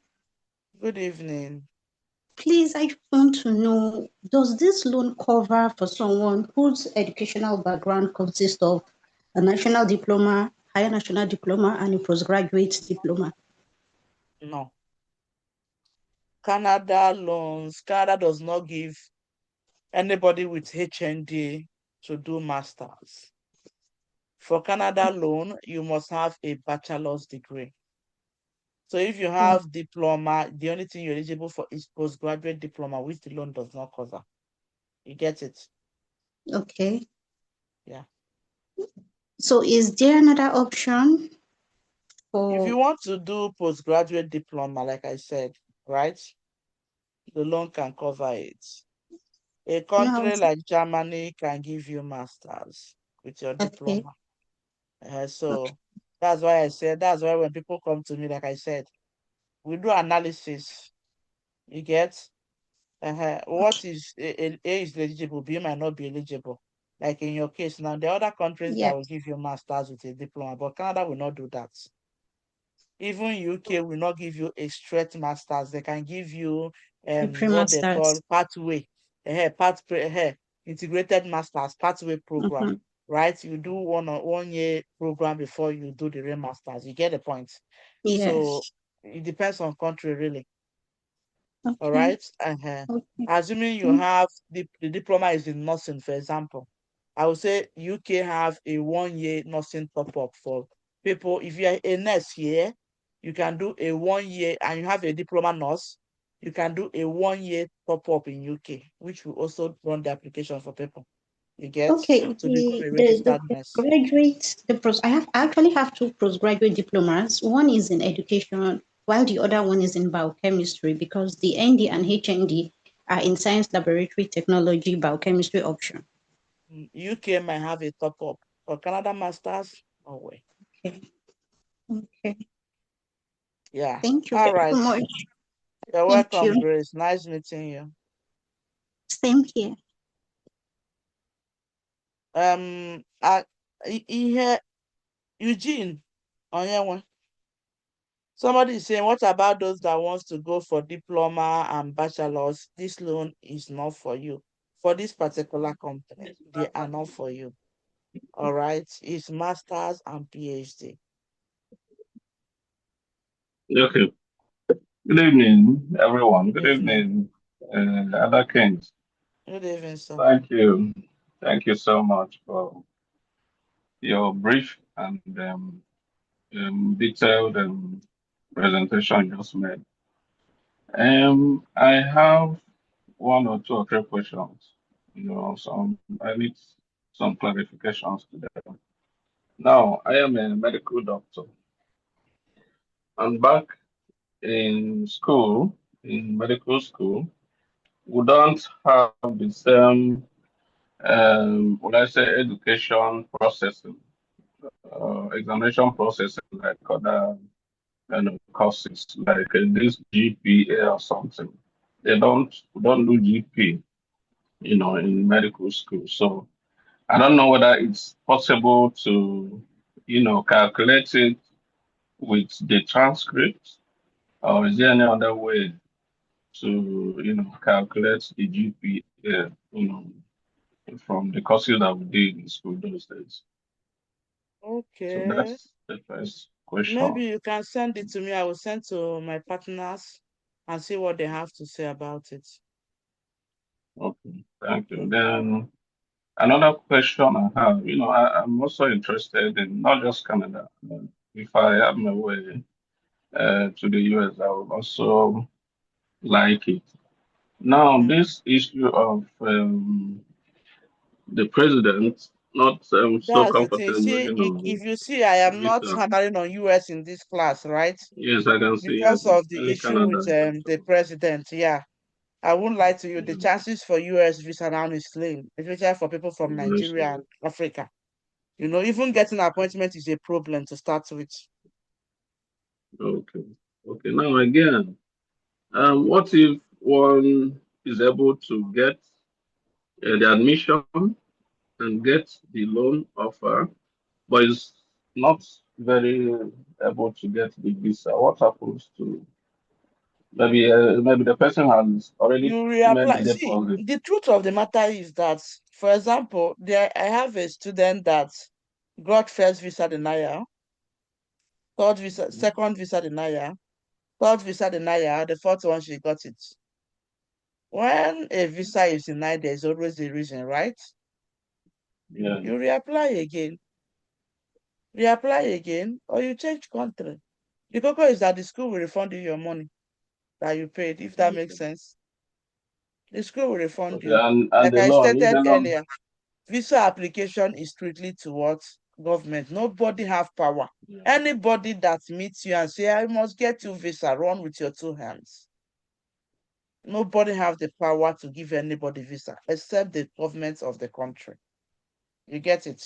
Speaker 1: Good evening.
Speaker 9: Please, I want to know, does this loan cover for someone whose educational background consists of a national diploma, higher national diploma, and a postgraduate diploma?
Speaker 1: No. Canada loans, Canada does not give anybody with HND to do masters. For Canada loan, you must have a bachelor's degree. So if you
Speaker 9: Oh,
Speaker 1: have diploma, the only thing you're eligible for is postgraduate diploma, which the loan does not cover. You get it?
Speaker 9: okay.
Speaker 1: Yeah.
Speaker 9: So is there another option
Speaker 1: If you
Speaker 9: for,
Speaker 1: want to do postgraduate diploma, like I said, right, the loan can cover it. A
Speaker 9: no,
Speaker 1: country like Germany can give you masters with your
Speaker 9: okay,
Speaker 1: diploma.
Speaker 9: okay,
Speaker 1: So that's why I said, that's why when people come to me, like I said, we do analysis. You get what
Speaker 9: okay,
Speaker 1: is A is eligible, B might not be eligible. Like in your case now, there are other countries that will
Speaker 9: Yes.
Speaker 1: give you masters with a diploma, but Canada will not do that. Even UK will not give you a straight masters. They can give you
Speaker 9: The
Speaker 1: what they call
Speaker 9: pre-masters.
Speaker 1: pathway, integrated masters pathway program.
Speaker 9: Mm-hmm.
Speaker 1: Right? You do 1 year program before you do the real masters. You get the point. So
Speaker 9: Yes.
Speaker 1: it depends on country really. All
Speaker 9: Okay.
Speaker 1: right.
Speaker 9: Okay.
Speaker 1: Assuming you
Speaker 9: Thank
Speaker 1: have the diploma is in nursing, for example, I would say UK have a 1 year nursing top up for people. If you're a nurse here, you can do a 1 year, and you have a diploma nurse, you can do a 1 year top up in UK, which will also run the application for people. You get
Speaker 9: Okay,
Speaker 1: to become a
Speaker 9: the
Speaker 1: registered nurse.
Speaker 9: postgraduate, I actually have two postgraduate diplomas. One is in education, while the other one is in biochemistry, because the ND and HND are in science laboratory technology biochemistry option.
Speaker 1: UK might have a top up for Canada masters. No way.
Speaker 9: Okay. Okay.
Speaker 1: Yeah.
Speaker 9: Thank you
Speaker 1: All
Speaker 9: very
Speaker 1: right.
Speaker 9: much.
Speaker 1: You're
Speaker 9: Thank
Speaker 1: welcome,
Speaker 9: you.
Speaker 1: Grace. Nice meeting you.
Speaker 9: Same here.
Speaker 1: Um, ihe Eugene, onye somebody is saying, what about those that wants to go for diploma and bachelor's? This loan is not for you. For this particular company, they are not for you. All right, it's masters and PhD.
Speaker 10: Okay. Good evening, everyone.
Speaker 1: Good
Speaker 10: Good
Speaker 1: evening.
Speaker 10: evening, other kings.
Speaker 1: Good evening, sir.
Speaker 10: Thank you. Thank you so much for your brief and detailed presentation you just made. I have one or two or three questions. I need some clarifications today. Now, I am a medical doctor, and back in school, in medical school, we don't have the same would I say education processing, examination processing like other courses like this GPA or something. They don't do GP, in medical school. So I don't know whether it's possible to, calculate it with the transcript, or is there any other way to, calculate the GPA, from the courses that we did in school those days. So
Speaker 1: Okay.
Speaker 10: that's the first question.
Speaker 1: Maybe you can send it to me. I will send to my partners and see what they have to say about it.
Speaker 10: Okay, thank you. Then another question I have, I'm also interested in not just Canada. If I have my way to the US, I would also like it. Now,
Speaker 1: Mm.
Speaker 10: this issue of the president not so
Speaker 1: That's the thing.
Speaker 10: comfortable,
Speaker 1: See, if you see, I am not
Speaker 10: visa.
Speaker 1: hammering on US in this class, right?
Speaker 10: Yes, I can see
Speaker 1: Because
Speaker 10: yes,
Speaker 1: of the
Speaker 10: only
Speaker 1: issue with
Speaker 10: Canada is
Speaker 1: the
Speaker 10: actually.
Speaker 1: president. Yeah, I won't lie to you. The
Speaker 10: Yeah,
Speaker 1: chances for US visa now is slim, especially for people from Nigeria
Speaker 10: honestly.
Speaker 1: and Africa. Even getting an appointment is a problem to start with.
Speaker 10: Okay. Okay. Now again, what if one is able to get the admission and get the loan offer, but is not very able to get the visa? What happens to maybe the person has already
Speaker 1: You
Speaker 10: made the
Speaker 1: reapply. See,
Speaker 10: deposit?
Speaker 1: the truth of the matter is that, for example, I have a student that got first visa denial, third visa, second visa denial, third visa denial, the fourth one she got it. When a visa is denied, there's always a reason, right?
Speaker 10: Yeah.
Speaker 1: You reapply again, or you change country. The cocoa is that the school will refund you your money that you paid, if that makes
Speaker 10: Okay.
Speaker 1: sense. The school will refund
Speaker 10: Okay.
Speaker 1: you.
Speaker 10: And
Speaker 1: Like
Speaker 10: the
Speaker 1: I
Speaker 10: loan, if
Speaker 1: stated
Speaker 10: the loan,
Speaker 1: earlier, visa application is strictly towards government. Nobody have power.
Speaker 10: yeah.
Speaker 1: Anybody that meets you and say, I must get you visa, run with your two hands. Nobody have the power to give anybody visa except the government of the country. You get it?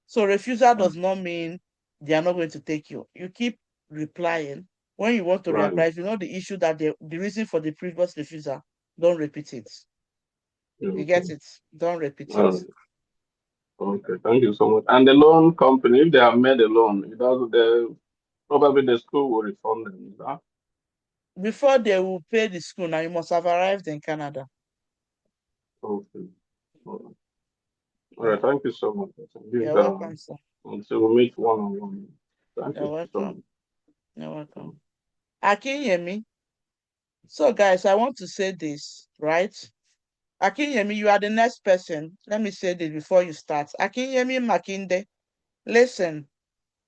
Speaker 1: So refusal does not mean they are not going to take you. You keep replying. When you want to
Speaker 10: Right.
Speaker 1: reapply, if you know the issue that the reason for the previous refusal, don't repeat it. You
Speaker 10: Okay.
Speaker 1: get it? Don't repeat
Speaker 10: All
Speaker 1: it.
Speaker 10: right. Okay, thank you so much. And the loan company, if they have made a loan, it does probably the school will refund them. Is that?
Speaker 1: Before they will pay the school, now you must have arrived in Canada.
Speaker 10: Okay. All right. Thank you so much.
Speaker 1: You're welcome, sir.
Speaker 10: Until we meet one on one. Thank
Speaker 1: You're
Speaker 10: you so much.
Speaker 1: welcome. You're welcome. Akinyemi. So, guys, I want to say this, right? Akinyemi, you are the next person. Let me say this before you start. Akinyemi Makinde, listen,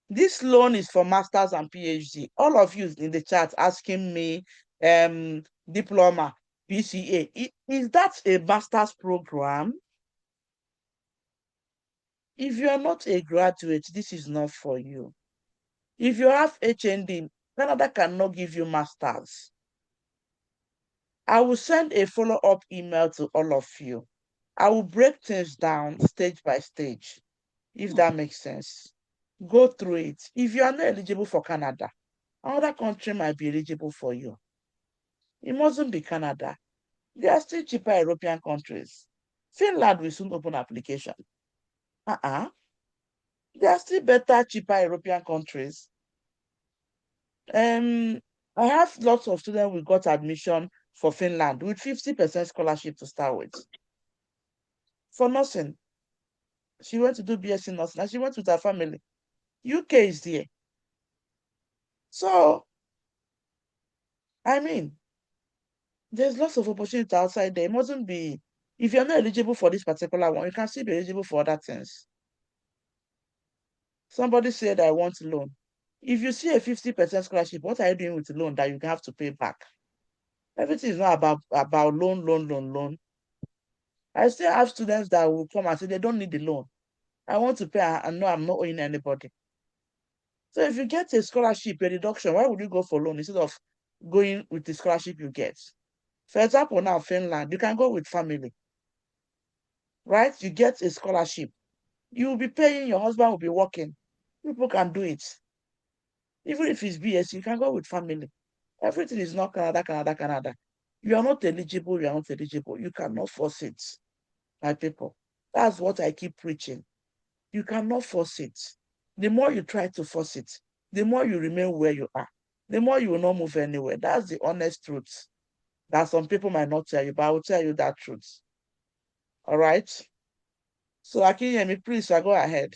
Speaker 1: this loan is for masters and PhD. All of you in the chat asking me, diploma, PCA. Is that a master's program? If you are not a graduate, this is not for you. If you have HND, Canada cannot give you masters. I will send a follow-up email to all of you. I will break things down stage by stage, if that makes sense. Go through it. If you are not eligible for Canada, another country might be eligible for you. It mustn't be Canada. There are still cheaper European countries. Finland will soon open application. There are still better, cheaper European countries. I have lots of students who got admission for Finland with 50% scholarship to start with. For nursing, she went to do BSc nursing and she went with her family. UK is there. So, I mean, there's lots of opportunity outside there. It mustn't be, if you're not eligible for this particular one, you can still be eligible for other things. Somebody said, I want loan. If you see a 50% scholarship, what are you doing with the loan that you have to pay back? Everything is not about loan. I still have students that will come and say they don't need the loan. I want to pay and know I'm not owing anybody. So if you get a scholarship, a deduction, why would you go for loan instead of going with the scholarship you get? For example, now Finland, you can go with family, right? You get a scholarship. You will be paying, your husband will be working. People can do it. Even if it's BS, you can go with family. Everything is not Canada. You are not eligible, you are not eligible. You cannot force it, my people. That's what I keep preaching. You cannot force it. The more you try to force it, the more you remain where you are. The more you will not move anywhere. That's the honest truth that some people might not tell you, but I will tell you that truth. All right? So Akinyemi, please, go ahead.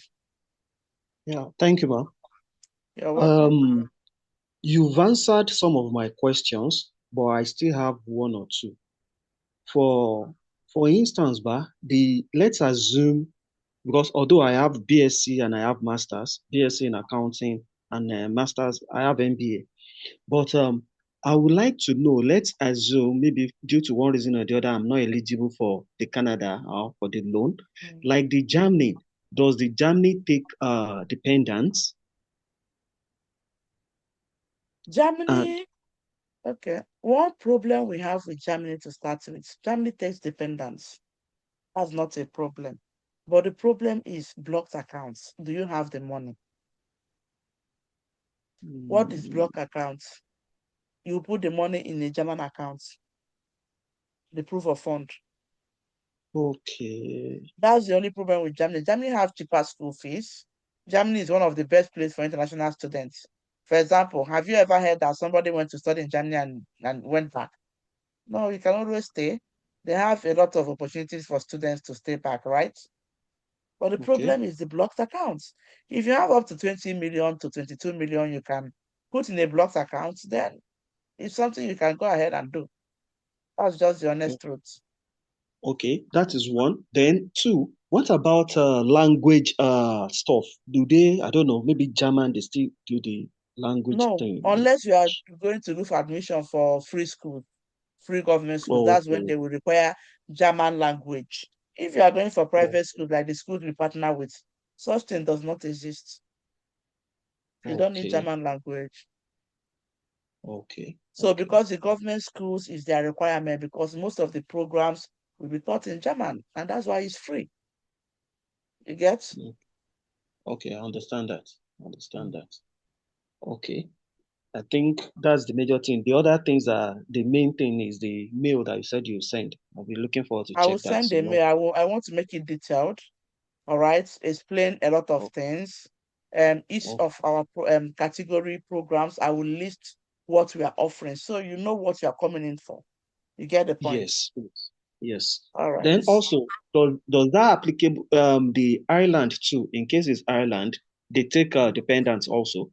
Speaker 11: Yeah, thank you, ma'am.
Speaker 1: You're welcome.
Speaker 11: You've answered some of my questions, but I still have one or two. For instance, let's assume, because although I have BSc and I have masters, BSc in accounting and masters, I have MBA. But I would like to know, let's assume maybe due to one reason or the other, I'm not eligible for the Canada or for the loan. Like the Germany, does the Germany take dependents?
Speaker 1: Germany, okay. One problem we have with Germany to start with, Germany takes dependents. That's not a problem. But the problem is blocked accounts. Do you have the money? What is block accounts? You put the money in a German account, the proof of fund.
Speaker 11: Okay.
Speaker 1: That's the only problem with Germany. Germany have cheaper school fees. Germany is one of the best places for international students. For example, have you ever heard that somebody went to study in Germany and went back? No, you can always stay. They have a lot of opportunities for students to stay back, right? But the problem is the blocked accounts. If you have up to 20 million to 22 million, you can put in a blocked account, then it's something you can go ahead and do. That's just the honest truth.
Speaker 11: Okay, that is one. Then two, what about language stuff? Do they, I don't know, maybe German, they still do the language
Speaker 1: No,
Speaker 11: thing?
Speaker 1: unless you are going to look for admission for free school, free government schools, that's when
Speaker 11: Okay.
Speaker 1: they will require German language. If you are going for private schools, like the schools we partner with, such thing does not exist. You don't need
Speaker 11: Okay.
Speaker 1: German language.
Speaker 11: Okay.
Speaker 1: So because the government schools is their requirement, because most of the programs will be taught in German, and that's why it's free. You get?
Speaker 11: Okay, I understand that. Okay. I think that's the major thing. The other things are the main thing is the mail that you said you sent. I'll be looking forward to
Speaker 1: I will
Speaker 11: check that.
Speaker 1: send a mail. I want to make it detailed. all right, explain a lot of things. Each
Speaker 11: Oh,
Speaker 1: of our category programs, I will list what we are offering, so you know what you are coming in for. You get the point?
Speaker 11: yes, yes, yes.
Speaker 1: All right.
Speaker 11: Then also, does that applicable the Ireland too? In case it's Ireland, they take dependents also.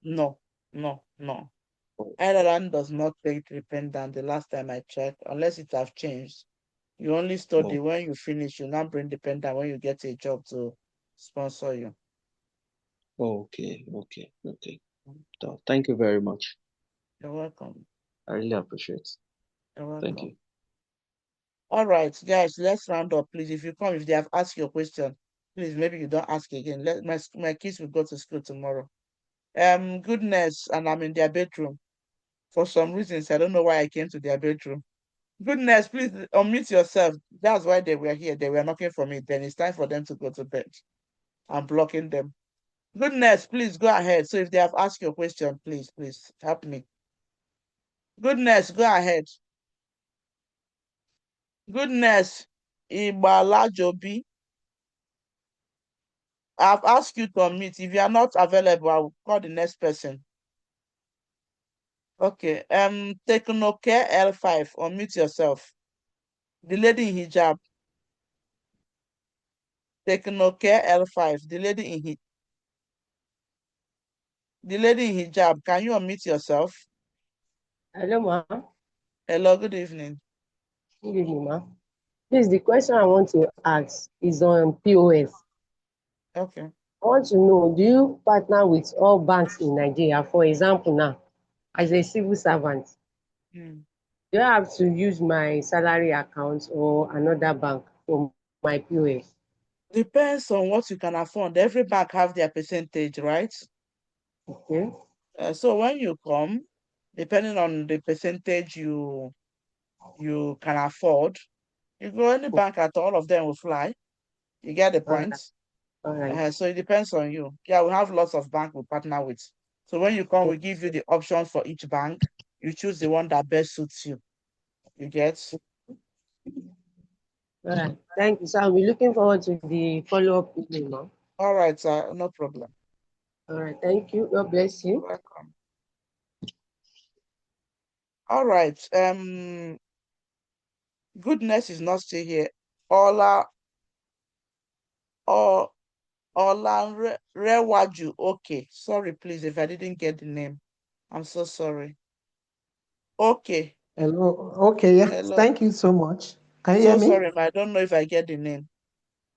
Speaker 1: No, no, no.
Speaker 11: Oh,
Speaker 1: Ireland does not take dependent the last time I checked, unless it have changed. You only study
Speaker 11: oh,
Speaker 1: when you finish, you now bring dependent when you get a job to sponsor you.
Speaker 11: okay, okay, okay. So, thank you very much.
Speaker 1: You're welcome.
Speaker 11: I really appreciate.
Speaker 1: You're
Speaker 11: Thank
Speaker 1: welcome.
Speaker 11: you.
Speaker 1: All right, guys, let's round up, please. If you come, if they have asked your question, please, maybe you don't ask again. Let my kids will go to school tomorrow. Goodness, and I'm in their bedroom. For some reasons, I don't know why I came to their bedroom. Goodness, please unmute yourself. That's why they were here. They were knocking for me. Then it's time for them to go to bed. I'm blocking them. Goodness, please go ahead. So if they have asked your question, please help me. Goodness, go ahead. Goodness, Ibalajobi. I've asked you to unmute. If you are not available, I will call the next person. Okay. Technocare L5. Unmute yourself. The lady in hijab. Technocare L5. The lady in hijab. Can you unmute yourself?
Speaker 12: Hello, ma.
Speaker 1: Hello, good evening.
Speaker 12: Good evening, ma. Please, the question I want to ask is on POS.
Speaker 1: Okay.
Speaker 12: I want to know, do you partner with all banks in Nigeria? For example, now, as a civil servant,
Speaker 1: Hmm.
Speaker 12: do I have to use my salary account or another bank for my POS?
Speaker 1: Depends on what you can afford. Every bank have their percentage, right?
Speaker 12: Okay.
Speaker 1: So when you come, depending on the percentage you can afford, you go any bank at all of them will fly. You get the
Speaker 12: All right.
Speaker 1: point?
Speaker 12: All right.
Speaker 1: So it depends on you. Yeah, we have lots of bank we partner with. So when you come, we give you the options for each bank. You choose the one that best suits you. You get?
Speaker 12: All right. Thank you. So I'll be looking forward to the follow-up email, ma.
Speaker 1: All right, sir. No problem.
Speaker 12: All right. Thank you. God bless
Speaker 1: You're
Speaker 12: you.
Speaker 1: welcome. All right. Goodness is not still here. Ola or Rewaju. Okay. Sorry, please, if I didn't get the name. I'm so sorry. Okay.
Speaker 13: Hello. Okay, yes.
Speaker 1: Hello.
Speaker 13: Thank you so much. Can you hear
Speaker 1: So
Speaker 13: me?
Speaker 1: sorry, but I don't know if I get the name.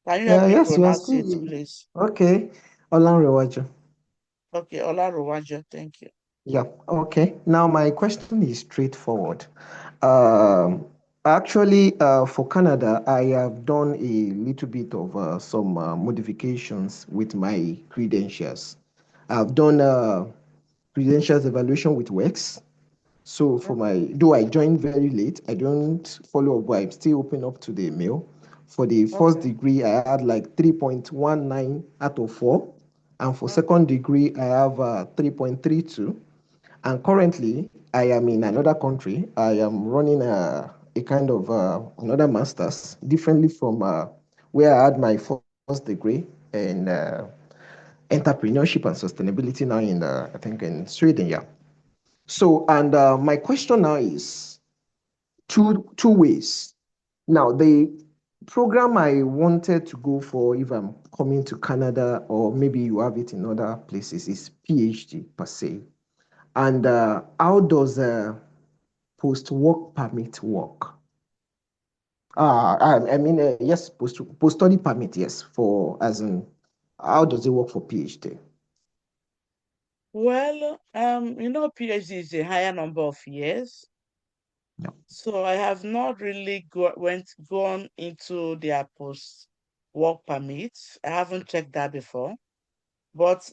Speaker 1: Can you help me
Speaker 13: Yes, you are
Speaker 1: pronounce
Speaker 13: still
Speaker 1: it, please?
Speaker 13: okay. Olanrewaju.
Speaker 1: Okay, Ola Rewaju. Thank you.
Speaker 13: Yeah. Okay. Now my question is straightforward. Um, for Canada, I have done a little bit of some modifications with my credentials. I've done credentials evaluation with WEX. So for
Speaker 1: Okay.
Speaker 13: my, though I joined very late, I don't follow up, but I'm still open up to the mail. For the first
Speaker 1: Okay.
Speaker 13: degree, I had like 3.19 out of 4. And for
Speaker 1: Okay.
Speaker 13: second degree, I have 3.32. And currently, I am in another country. I am running a kind of another master's, differently from where I had my first degree in entrepreneurship and sustainability now in, I think, in Sweden, yeah. So, and my question now is two ways. Now, the program I wanted to go for, if I'm coming to Canada, or maybe you have it in other places, is PhD per se. And how does a post-work permit work? Yes, post-study permit, yes, for as in, how does it work for PhD?
Speaker 1: Well, PhD is a higher number of years.
Speaker 13: Yeah.
Speaker 1: So I have not really gone into their post work permits. I haven't checked that before. But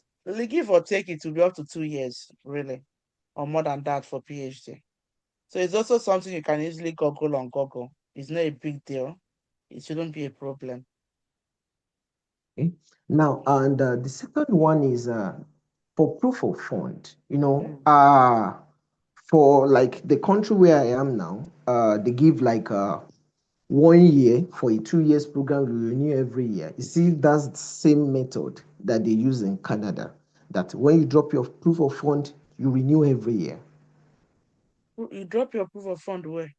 Speaker 1: give or take, it will be up to 2 years, really, or more than that for PhD. So it's also something you can easily Google on Google. It's not a big deal. It shouldn't be a problem.
Speaker 13: Okay. Now, and the second one is for proof of fund.
Speaker 1: Mm.
Speaker 13: For like the country where I am now, they give like 1 year for a 2 years program, we renew every year. You see, that's the same method that they use in Canada, that when you drop your proof of fund, you renew every year.
Speaker 1: You drop your proof of fund where?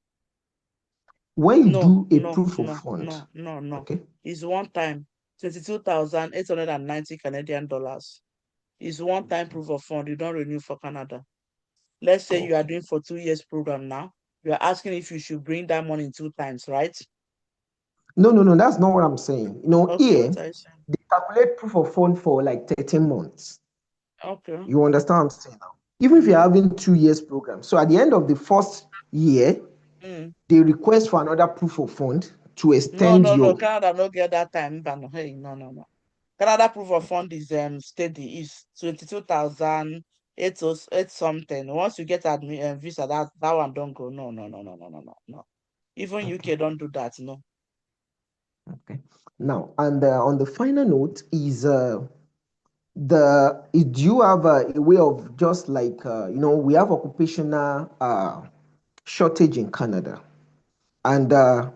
Speaker 13: When you
Speaker 1: No,
Speaker 13: do a
Speaker 1: no,
Speaker 13: proof of
Speaker 1: no,
Speaker 13: fund,
Speaker 1: no, no, no.
Speaker 13: okay,
Speaker 1: It's one time, 22,890 Canadian dollars. It's one time proof of fund. You don't renew for Canada. Let's say you are
Speaker 13: okay.
Speaker 1: doing for 2 years program now. You are asking if you should bring that money 2 times, right?
Speaker 13: No, that's not what I'm saying. You know,
Speaker 1: Okay,
Speaker 13: here,
Speaker 1: what are you saying?
Speaker 13: they calculate proof of fund for like 13 months.
Speaker 1: Okay.
Speaker 13: You understand what I'm saying now? Even if you're having 2 years program. So at the end of the first year,
Speaker 1: Mm.
Speaker 13: they request for another proof of fund to
Speaker 1: No,
Speaker 13: extend your.
Speaker 1: Canada no get that time. But no, hey, no. Canada proof of fund is steady. Is 22,808 something. Once you get visa, that one don't go. No. Even
Speaker 13: Okay,
Speaker 1: UK don't do that. No.
Speaker 13: okay. Now, and on the final note is do you have a way of just like we have occupational shortage in Canada, and there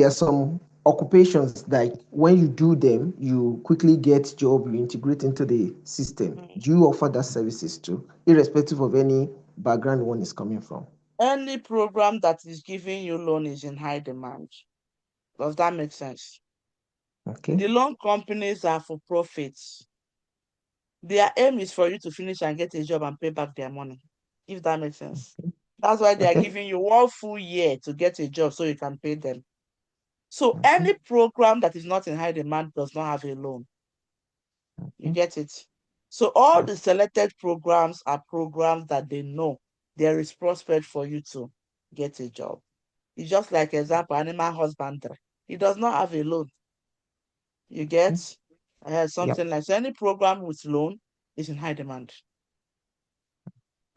Speaker 13: are some occupations like when you do them, you quickly get job, you integrate into the system.
Speaker 1: Mm.
Speaker 13: Do you offer that services too, irrespective of any background one is coming from?
Speaker 1: Any program that is giving you loan is in high demand. Does that make sense?
Speaker 13: Okay,
Speaker 1: The loan companies are for profits. Their aim is for you to finish and get a job and pay back their money, if that makes sense. That's why they are
Speaker 13: okay,
Speaker 1: giving you 1 full year to get a job so you can pay them. So
Speaker 13: okay,
Speaker 1: any program that is not in high demand does not have a loan. You
Speaker 13: okay.
Speaker 1: get it? So all
Speaker 13: Yeah.
Speaker 1: the selected programs are programs that they know there is prospect for you to get a job. It's just like example, animal husbandry. It does not have a loan. You
Speaker 13: Okay.
Speaker 1: get
Speaker 13: Yep.
Speaker 1: something like so any program with loan is in high demand.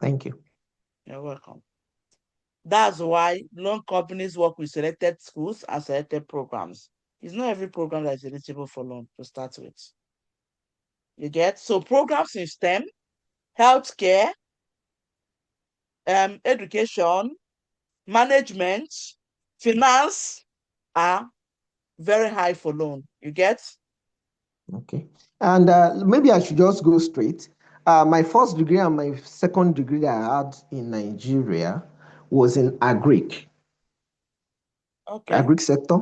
Speaker 13: Thank you.
Speaker 1: You're welcome. That's why loan companies work with selected schools and selected programs. It's not every program that is eligible for loan to start with. You get so programs in STEM, healthcare, education, management, finance are very high for loan. You get?
Speaker 13: Okay. And maybe I should just go straight. My first degree and my second degree that I had in Nigeria was in
Speaker 1: Okay.
Speaker 13: agric sector.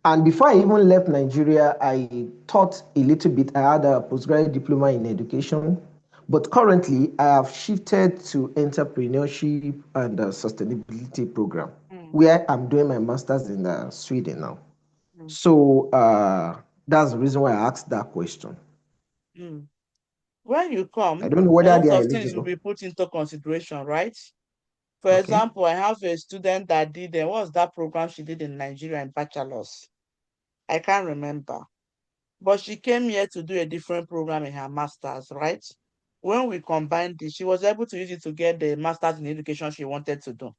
Speaker 13: And before I even left Nigeria, I taught a little bit. I had a postgraduate diploma in education, but currently I have shifted to entrepreneurship and sustainability program,
Speaker 1: Mm,
Speaker 13: where I'm doing my master's in Sweden now.
Speaker 1: mm,
Speaker 13: So that's the reason why I asked that question.
Speaker 1: mm. When you
Speaker 13: I
Speaker 1: come,
Speaker 13: don't know
Speaker 1: a
Speaker 13: whether
Speaker 1: lot
Speaker 13: they are
Speaker 1: of things will
Speaker 13: eligible.
Speaker 1: be put into consideration, right? For
Speaker 13: Okay.
Speaker 1: example, I have a student that did, what was that program she did in Nigeria in bachelor's? I can't remember. But she came here to do a different program in her master's, right? When we combined it, she was able to use it to get the master's in education she wanted to do,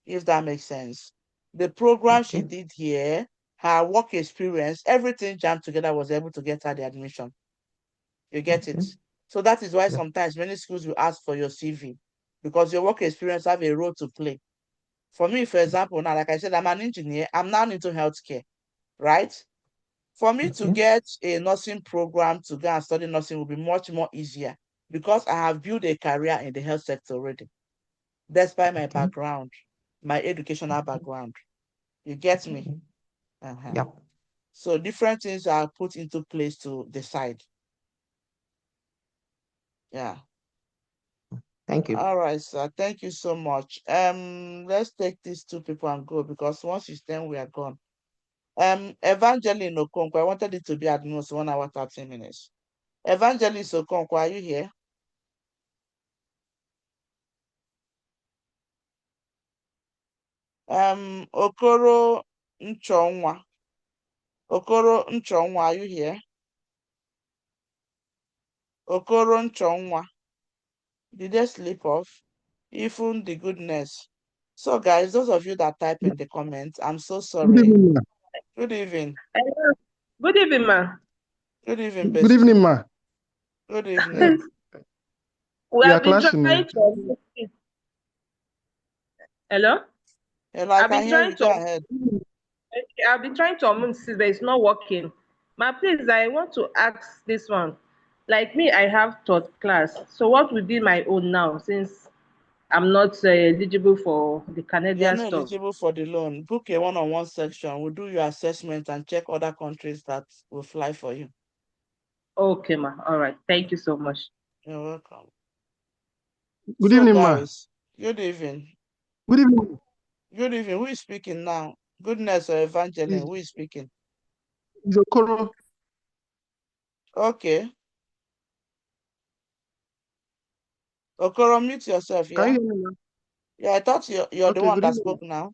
Speaker 1: if that makes sense. The program she
Speaker 13: Okay.
Speaker 1: did here, her work experience, everything jammed together was able to get her the admission. You get
Speaker 13: Okay.
Speaker 1: it? So that is why
Speaker 13: Yeah.
Speaker 1: sometimes many schools will ask for your CV because your work experience have a role to play. For me, for example, now, like I said, I'm an engineer. I'm now into healthcare, right? For me to
Speaker 13: Okay.
Speaker 1: get a nursing program to go and study nursing will be much more easier because I have built a career in the health sector already, despite my
Speaker 13: Okay.
Speaker 1: background, my educational background. You get me?
Speaker 13: Okay.
Speaker 1: Uh-huh.
Speaker 13: Yeah.
Speaker 1: So different things are put into place to decide. Yeah.
Speaker 13: Thank you.
Speaker 1: All right, sir. Thank you so much. Let's take these 2 people and go because once it's 10, we are gone. Evangeline Okonkwo, I wanted it to be at most 1 hour, 30 minutes. Evangelist Okonkwo, are you here? Okoro Nchonwa. Okoro Nchonwa, are you here? Okoro Nchonwa. Did they sleep off? Even the goodness. So, guys, those of you that type in the comments, I'm so
Speaker 14: Good
Speaker 1: sorry.
Speaker 14: evening, ma.
Speaker 1: Good evening.
Speaker 15: Hello. Good evening, ma.
Speaker 1: Good evening,
Speaker 14: Good
Speaker 1: bestie.
Speaker 14: evening, ma.
Speaker 1: Good evening.
Speaker 15: We
Speaker 14: We are
Speaker 15: have been
Speaker 14: clashing.
Speaker 15: trying to unmute you. Hello?
Speaker 1: Hello, I
Speaker 15: I've
Speaker 1: can
Speaker 15: been
Speaker 1: hear
Speaker 15: trying
Speaker 1: you.
Speaker 15: to
Speaker 1: Go
Speaker 15: unmute
Speaker 1: ahead.
Speaker 15: you. Okay, I've been trying to unmute since, but it's not working. Ma, please, I want to ask this one. Like me, I have taught class. So what will be my own now since I'm not eligible for the
Speaker 1: You're
Speaker 15: Canadian
Speaker 1: not
Speaker 15: stuff?
Speaker 1: eligible for the loan. Book a one-on-one section. We'll do your assessment and check other countries that will fly for you.
Speaker 15: Okay, ma. All right. Thank you so much.
Speaker 1: You're welcome.
Speaker 14: Good
Speaker 1: So,
Speaker 14: evening, ma.
Speaker 1: guys, good evening.
Speaker 14: Good evening.
Speaker 1: Good evening. Who is speaking now? Goodness or Evangeline?
Speaker 14: It's,
Speaker 1: Who is speaking?
Speaker 14: it's Okoro.
Speaker 1: Okay. Okoro, mute yourself,
Speaker 14: Can
Speaker 1: yeah?
Speaker 14: you hear me, ma?
Speaker 1: Yeah, I thought you're the
Speaker 14: Okay,
Speaker 1: one
Speaker 14: good
Speaker 1: that
Speaker 14: evening, ma.
Speaker 1: spoke now.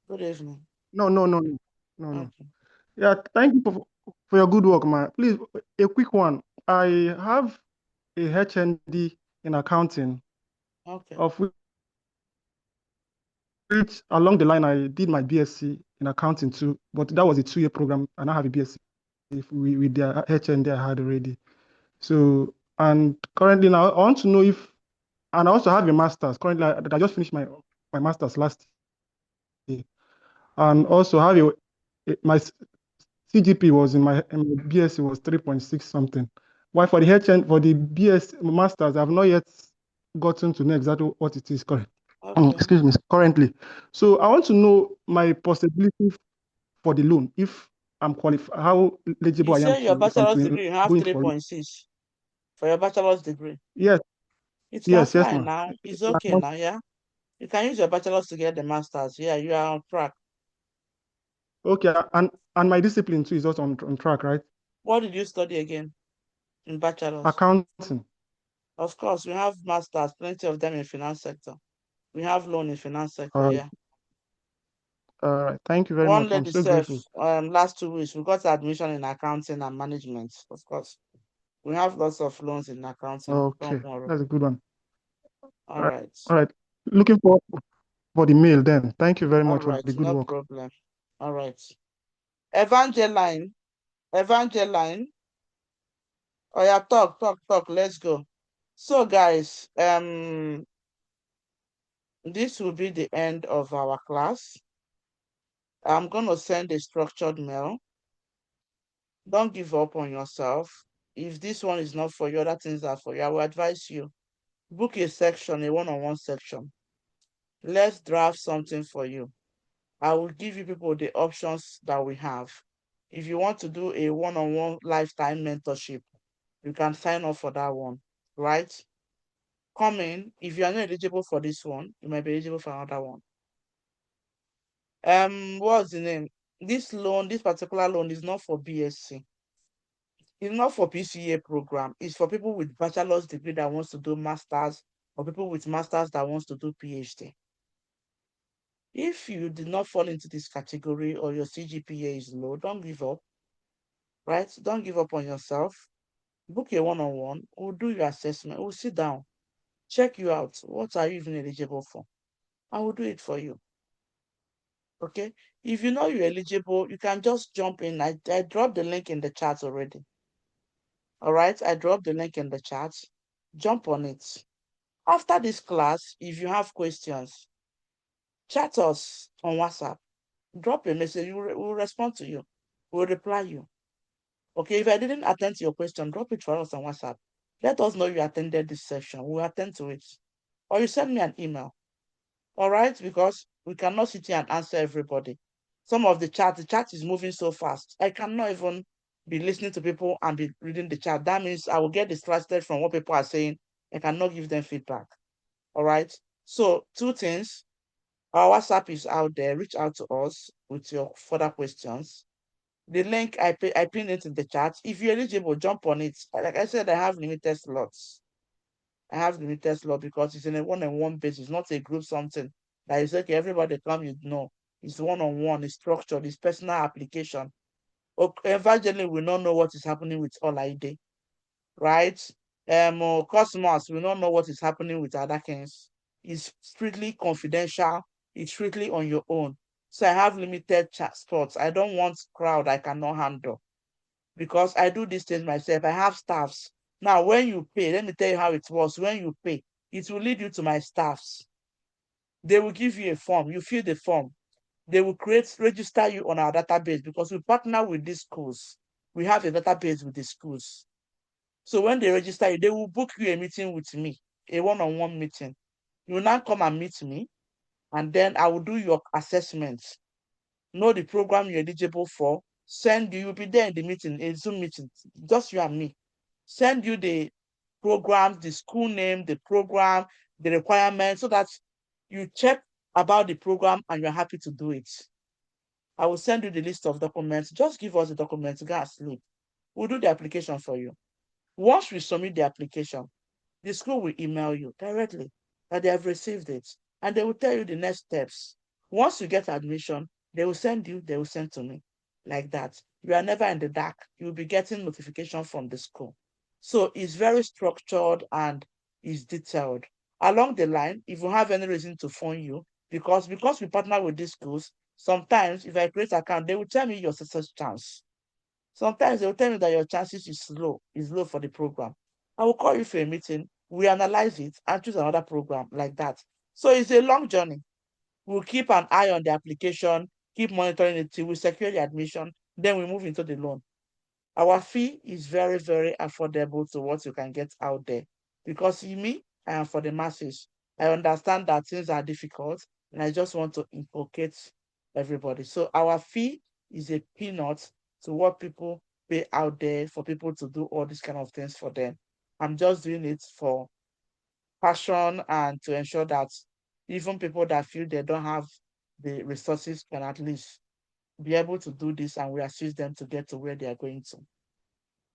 Speaker 1: Good evening.
Speaker 14: No, no, no, no, no, no.
Speaker 1: Okay.
Speaker 14: Yeah, thank you for your good work, ma. Please, a quick one. I have a HND in accounting,
Speaker 1: Okay.
Speaker 14: of which along the line I did my BSc in accounting too, but that was a 2-year program, and I have a BSc with the HND I had already. So, and currently now I want to know if, and I also have a master's. Currently, I just finished my master's last year, and also have my CGP was in my BSc was 3.6 something. Why for the HN for the BS masters, I've not yet gotten to know exactly what it is correct.
Speaker 1: Okay.
Speaker 14: Excuse me, currently. So I want to know my possibility for the loan if I'm qualified, how
Speaker 1: You
Speaker 14: eligible I am
Speaker 1: say your
Speaker 14: to if I'm
Speaker 1: bachelor's
Speaker 14: to
Speaker 1: degree, you have
Speaker 14: go in for it.
Speaker 1: 3.6 for your bachelor's degree.
Speaker 14: Yes,
Speaker 1: It can
Speaker 14: yes,
Speaker 1: fly
Speaker 14: ma.
Speaker 1: now. It's okay now, yeah? You can use your bachelor's to get the master's. Yeah, you are on track.
Speaker 14: Okay, and my discipline too is also on track, right?
Speaker 1: What did you study again in bachelor's?
Speaker 14: Accounting.
Speaker 1: Of course, we have masters, plenty of them in finance sector. We have loan in finance sector,
Speaker 14: All right,
Speaker 1: yeah.
Speaker 14: all right. Thank you very
Speaker 1: One
Speaker 14: much. I'm
Speaker 1: lady
Speaker 14: so
Speaker 1: said,
Speaker 14: grateful.
Speaker 1: last 2 weeks, we got admission in accounting and management. Of course, we have lots of loans in accounting. Don't
Speaker 14: Okay,
Speaker 1: worry.
Speaker 14: that's a good one.
Speaker 1: All
Speaker 14: All right,
Speaker 1: right.
Speaker 14: all right. Looking for the mail then. Thank you very
Speaker 1: All
Speaker 14: much for
Speaker 1: right.
Speaker 14: the good
Speaker 1: No
Speaker 14: work.
Speaker 1: problem. All right. Evangeline. Evangeline. Oh yeah, talk. Let's go. So guys, this will be the end of our class. I'm gonna send a structured mail. Don't give up on yourself. If this one is not for you, other things are for you. I will advise you. Book a section, a one-on-one section. Let's draft something for you. I will give you people the options that we have. If you want to do a one-on-one lifetime mentorship, you can sign up for that one, right? Come in. If you are not eligible for this one, you might be eligible for another one. What's the name? This particular loan is not for BSc. It's not for PCA program. It's for people with bachelor's degree that wants to do masters or people with masters that wants to do PhD. If you did not fall into this category or your CGPA is low, don't give up, right? Don't give up on yourself. Book a one-on-one. We'll do your assessment. We'll sit down, check you out. What are you even eligible for? I will do it for you. Okay? If you know you're eligible, you can just jump in. I dropped the link in the chat already. All right? I dropped the link in the chat. Jump on it. After this class, if you have questions, chat us on WhatsApp. Drop a message. We'll respond to you. We'll reply you. Okay, if I didn't attend to your question, drop it for us on WhatsApp. Let us know you attended this session. We'll attend to it. Or you send me an email. All right? Because we cannot sit here and answer everybody. Some of the chat is moving so fast. I cannot even be listening to people and be reading the chat. That means I will get distracted from what people are saying. I cannot give them feedback. All right? So, two things. Our WhatsApp is out there. Reach out to us with your further questions. The link I pinned it in the chat. If you're eligible, jump on it. Like I said, I have limited slots. I have limited slots because it's in a one-on-one basis, not a group something that is okay. Everybody come, you know. It's one-on-one, it's structured, it's personal application. Evangeline will not know what is happening with Olaide, right? Cosmos will not know what is happening with Adakins. It's strictly confidential. It's strictly on your own. So I have limited chat spots. I don't want crowd I cannot handle because I do these things myself. I have staffs. Now, when you pay, let me tell you how it works. When you pay, it will lead you to my staffs. They will give you a form. You fill the form.
Speaker 2: They will register you on our database because we partner with these schools. We have a database with the schools. So when they register you, they will book you a meeting with me, a one-on-one meeting. You will now come and meet me, and then I will do your assessment, know the program you're eligible for, send you, you'll be there in the meeting, a Zoom meeting, just you and me. Send you the programs, the school name, the program, the requirements, so that you check about the program and you're happy to do it. I will send you the list of documents. Just give us the documents, go and sleep. We'll do the application for you. Once we submit the application, the school will email you directly that they have received it, and they will tell you the next steps. Once you get admission, they will send you, they will send to me. Like that. You are never in the dark. You'll be getting notification from the school. So it's very structured and it's detailed. Along the line, if you have any reason to phone you, because we partner with these schools, sometimes if I create an account, they will tell me your success chance. Sometimes they will tell me that your chances is low for the program. I will call you for a meeting. We analyze it and choose another program like that. So it's a long journey. We'll keep an eye on the application, keep monitoring it till we secure the admission, then we move into the loan. Our fee is very, very affordable to what you can get out there. Because me, I am for the masses. I understand that things are difficult and I just want to inculcate everybody. So our fee is a peanut to what people pay out there for people to do all these kind of things for them. I'm just doing it for passion and to ensure that even people that feel they don't have the resources can at least be able to do this, and we assist them to get to where they are going to.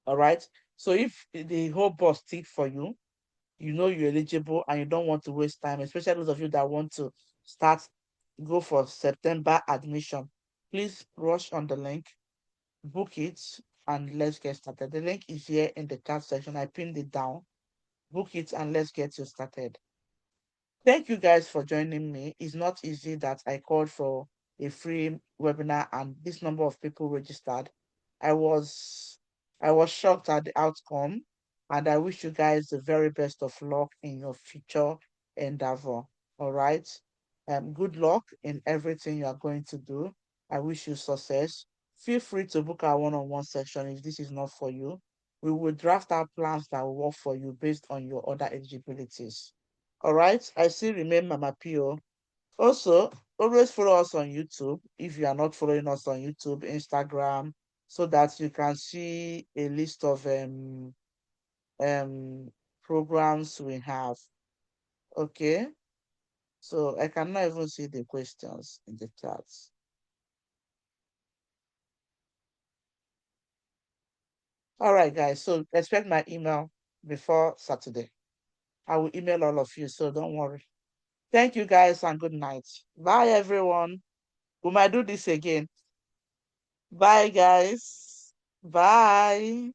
Speaker 2: All right. So if the whole bus tick for you, you know you're eligible and you don't want to waste time, especially those of you that want to go for September admission, please rush on the link, book it, and let's get started. The link is here in the chat section. I pinned it down. Book it and let's get you started. Thank you guys for joining me. It's not easy that I called for a free webinar and this number of people registered. I was shocked at the outcome, and I wish you guys the very best of luck in your future endeavor. All right. Good luck in everything you are going to do. I wish you success. Feel free to book our one-on-one session if this is not for you. We will draft our plans that will work for you based on your other eligibilities. All right. I still remain Mama Pio. Also, always follow us on YouTube if you are not following us on YouTube, Instagram, so that you can see a list of programs we have. Okay. So I cannot even see the questions in the chats. All right, guys. So expect my email before Saturday. I will email all of you, so don't worry. Thank you guys and good night. Bye everyone. We might do this again. Bye guys. Bye.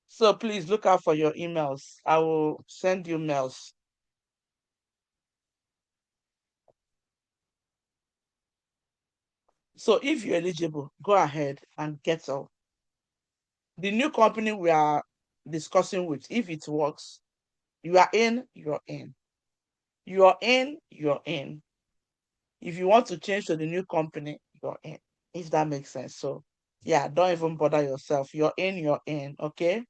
Speaker 2: So please look out for your emails. I will send you mails. So if you're eligible, go ahead and get up. The new company we are discussing with, if it works, you are in, you're in. You're in, you're in. If you want to change to the new company, you're in. If that makes sense. So yeah, don't even bother yourself. You're in, okay?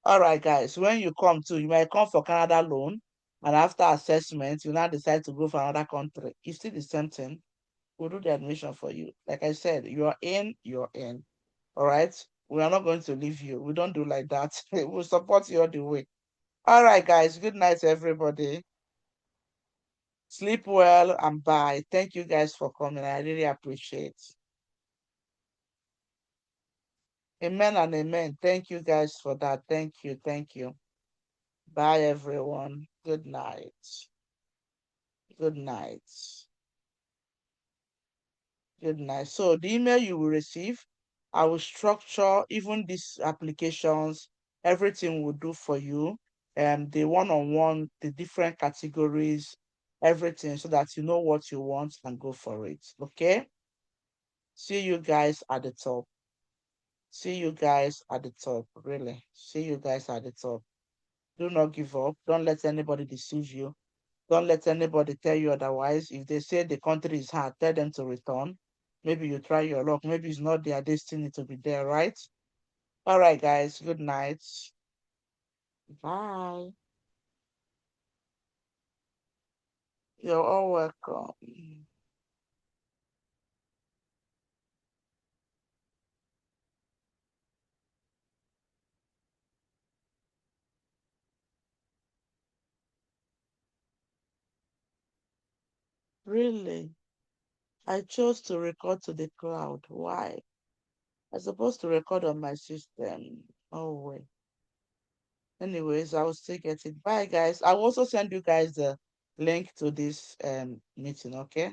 Speaker 2: All right, guys. When you come to, you might come for Canada loan, and after assessment, you now decide to go for another country. It's still the same thing. We'll do the admission for you. Like I said, you're in, you're in. All right. We are not going to leave you. We don't do like that. We'll support you all the way. All right, guys. Good night, everybody. Sleep well and bye. Thank you guys for coming. I really appreciate. Amen and amen. Thank you guys for that. Thank you. Thank you. Bye, everyone. Good night. Good night. Good night. So the email you will receive, I will structure even these applications, everything we'll do for you, and the one-on-one, the different categories, everything, so that you know what you want and go for it. Okay? See you guys at the top. See you guys at the top. Really. See you guys at the top. Do not give up. Don't let anybody deceive you.
Speaker 1: Don't let anybody tell you otherwise. If they say the country is hard, tell them to return. Maybe you try your luck. Maybe it's not their destiny to be there, right? All right, guys. Good night. Bye. You're all welcome. Really? I chose to record to the cloud. Why? I'm supposed to record on my system. Oh, wait. Anyways, I will still get it. Bye, guys. I will also send you guys the link to this meeting, okay?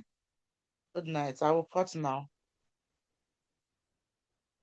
Speaker 1: Good night. I will cut now.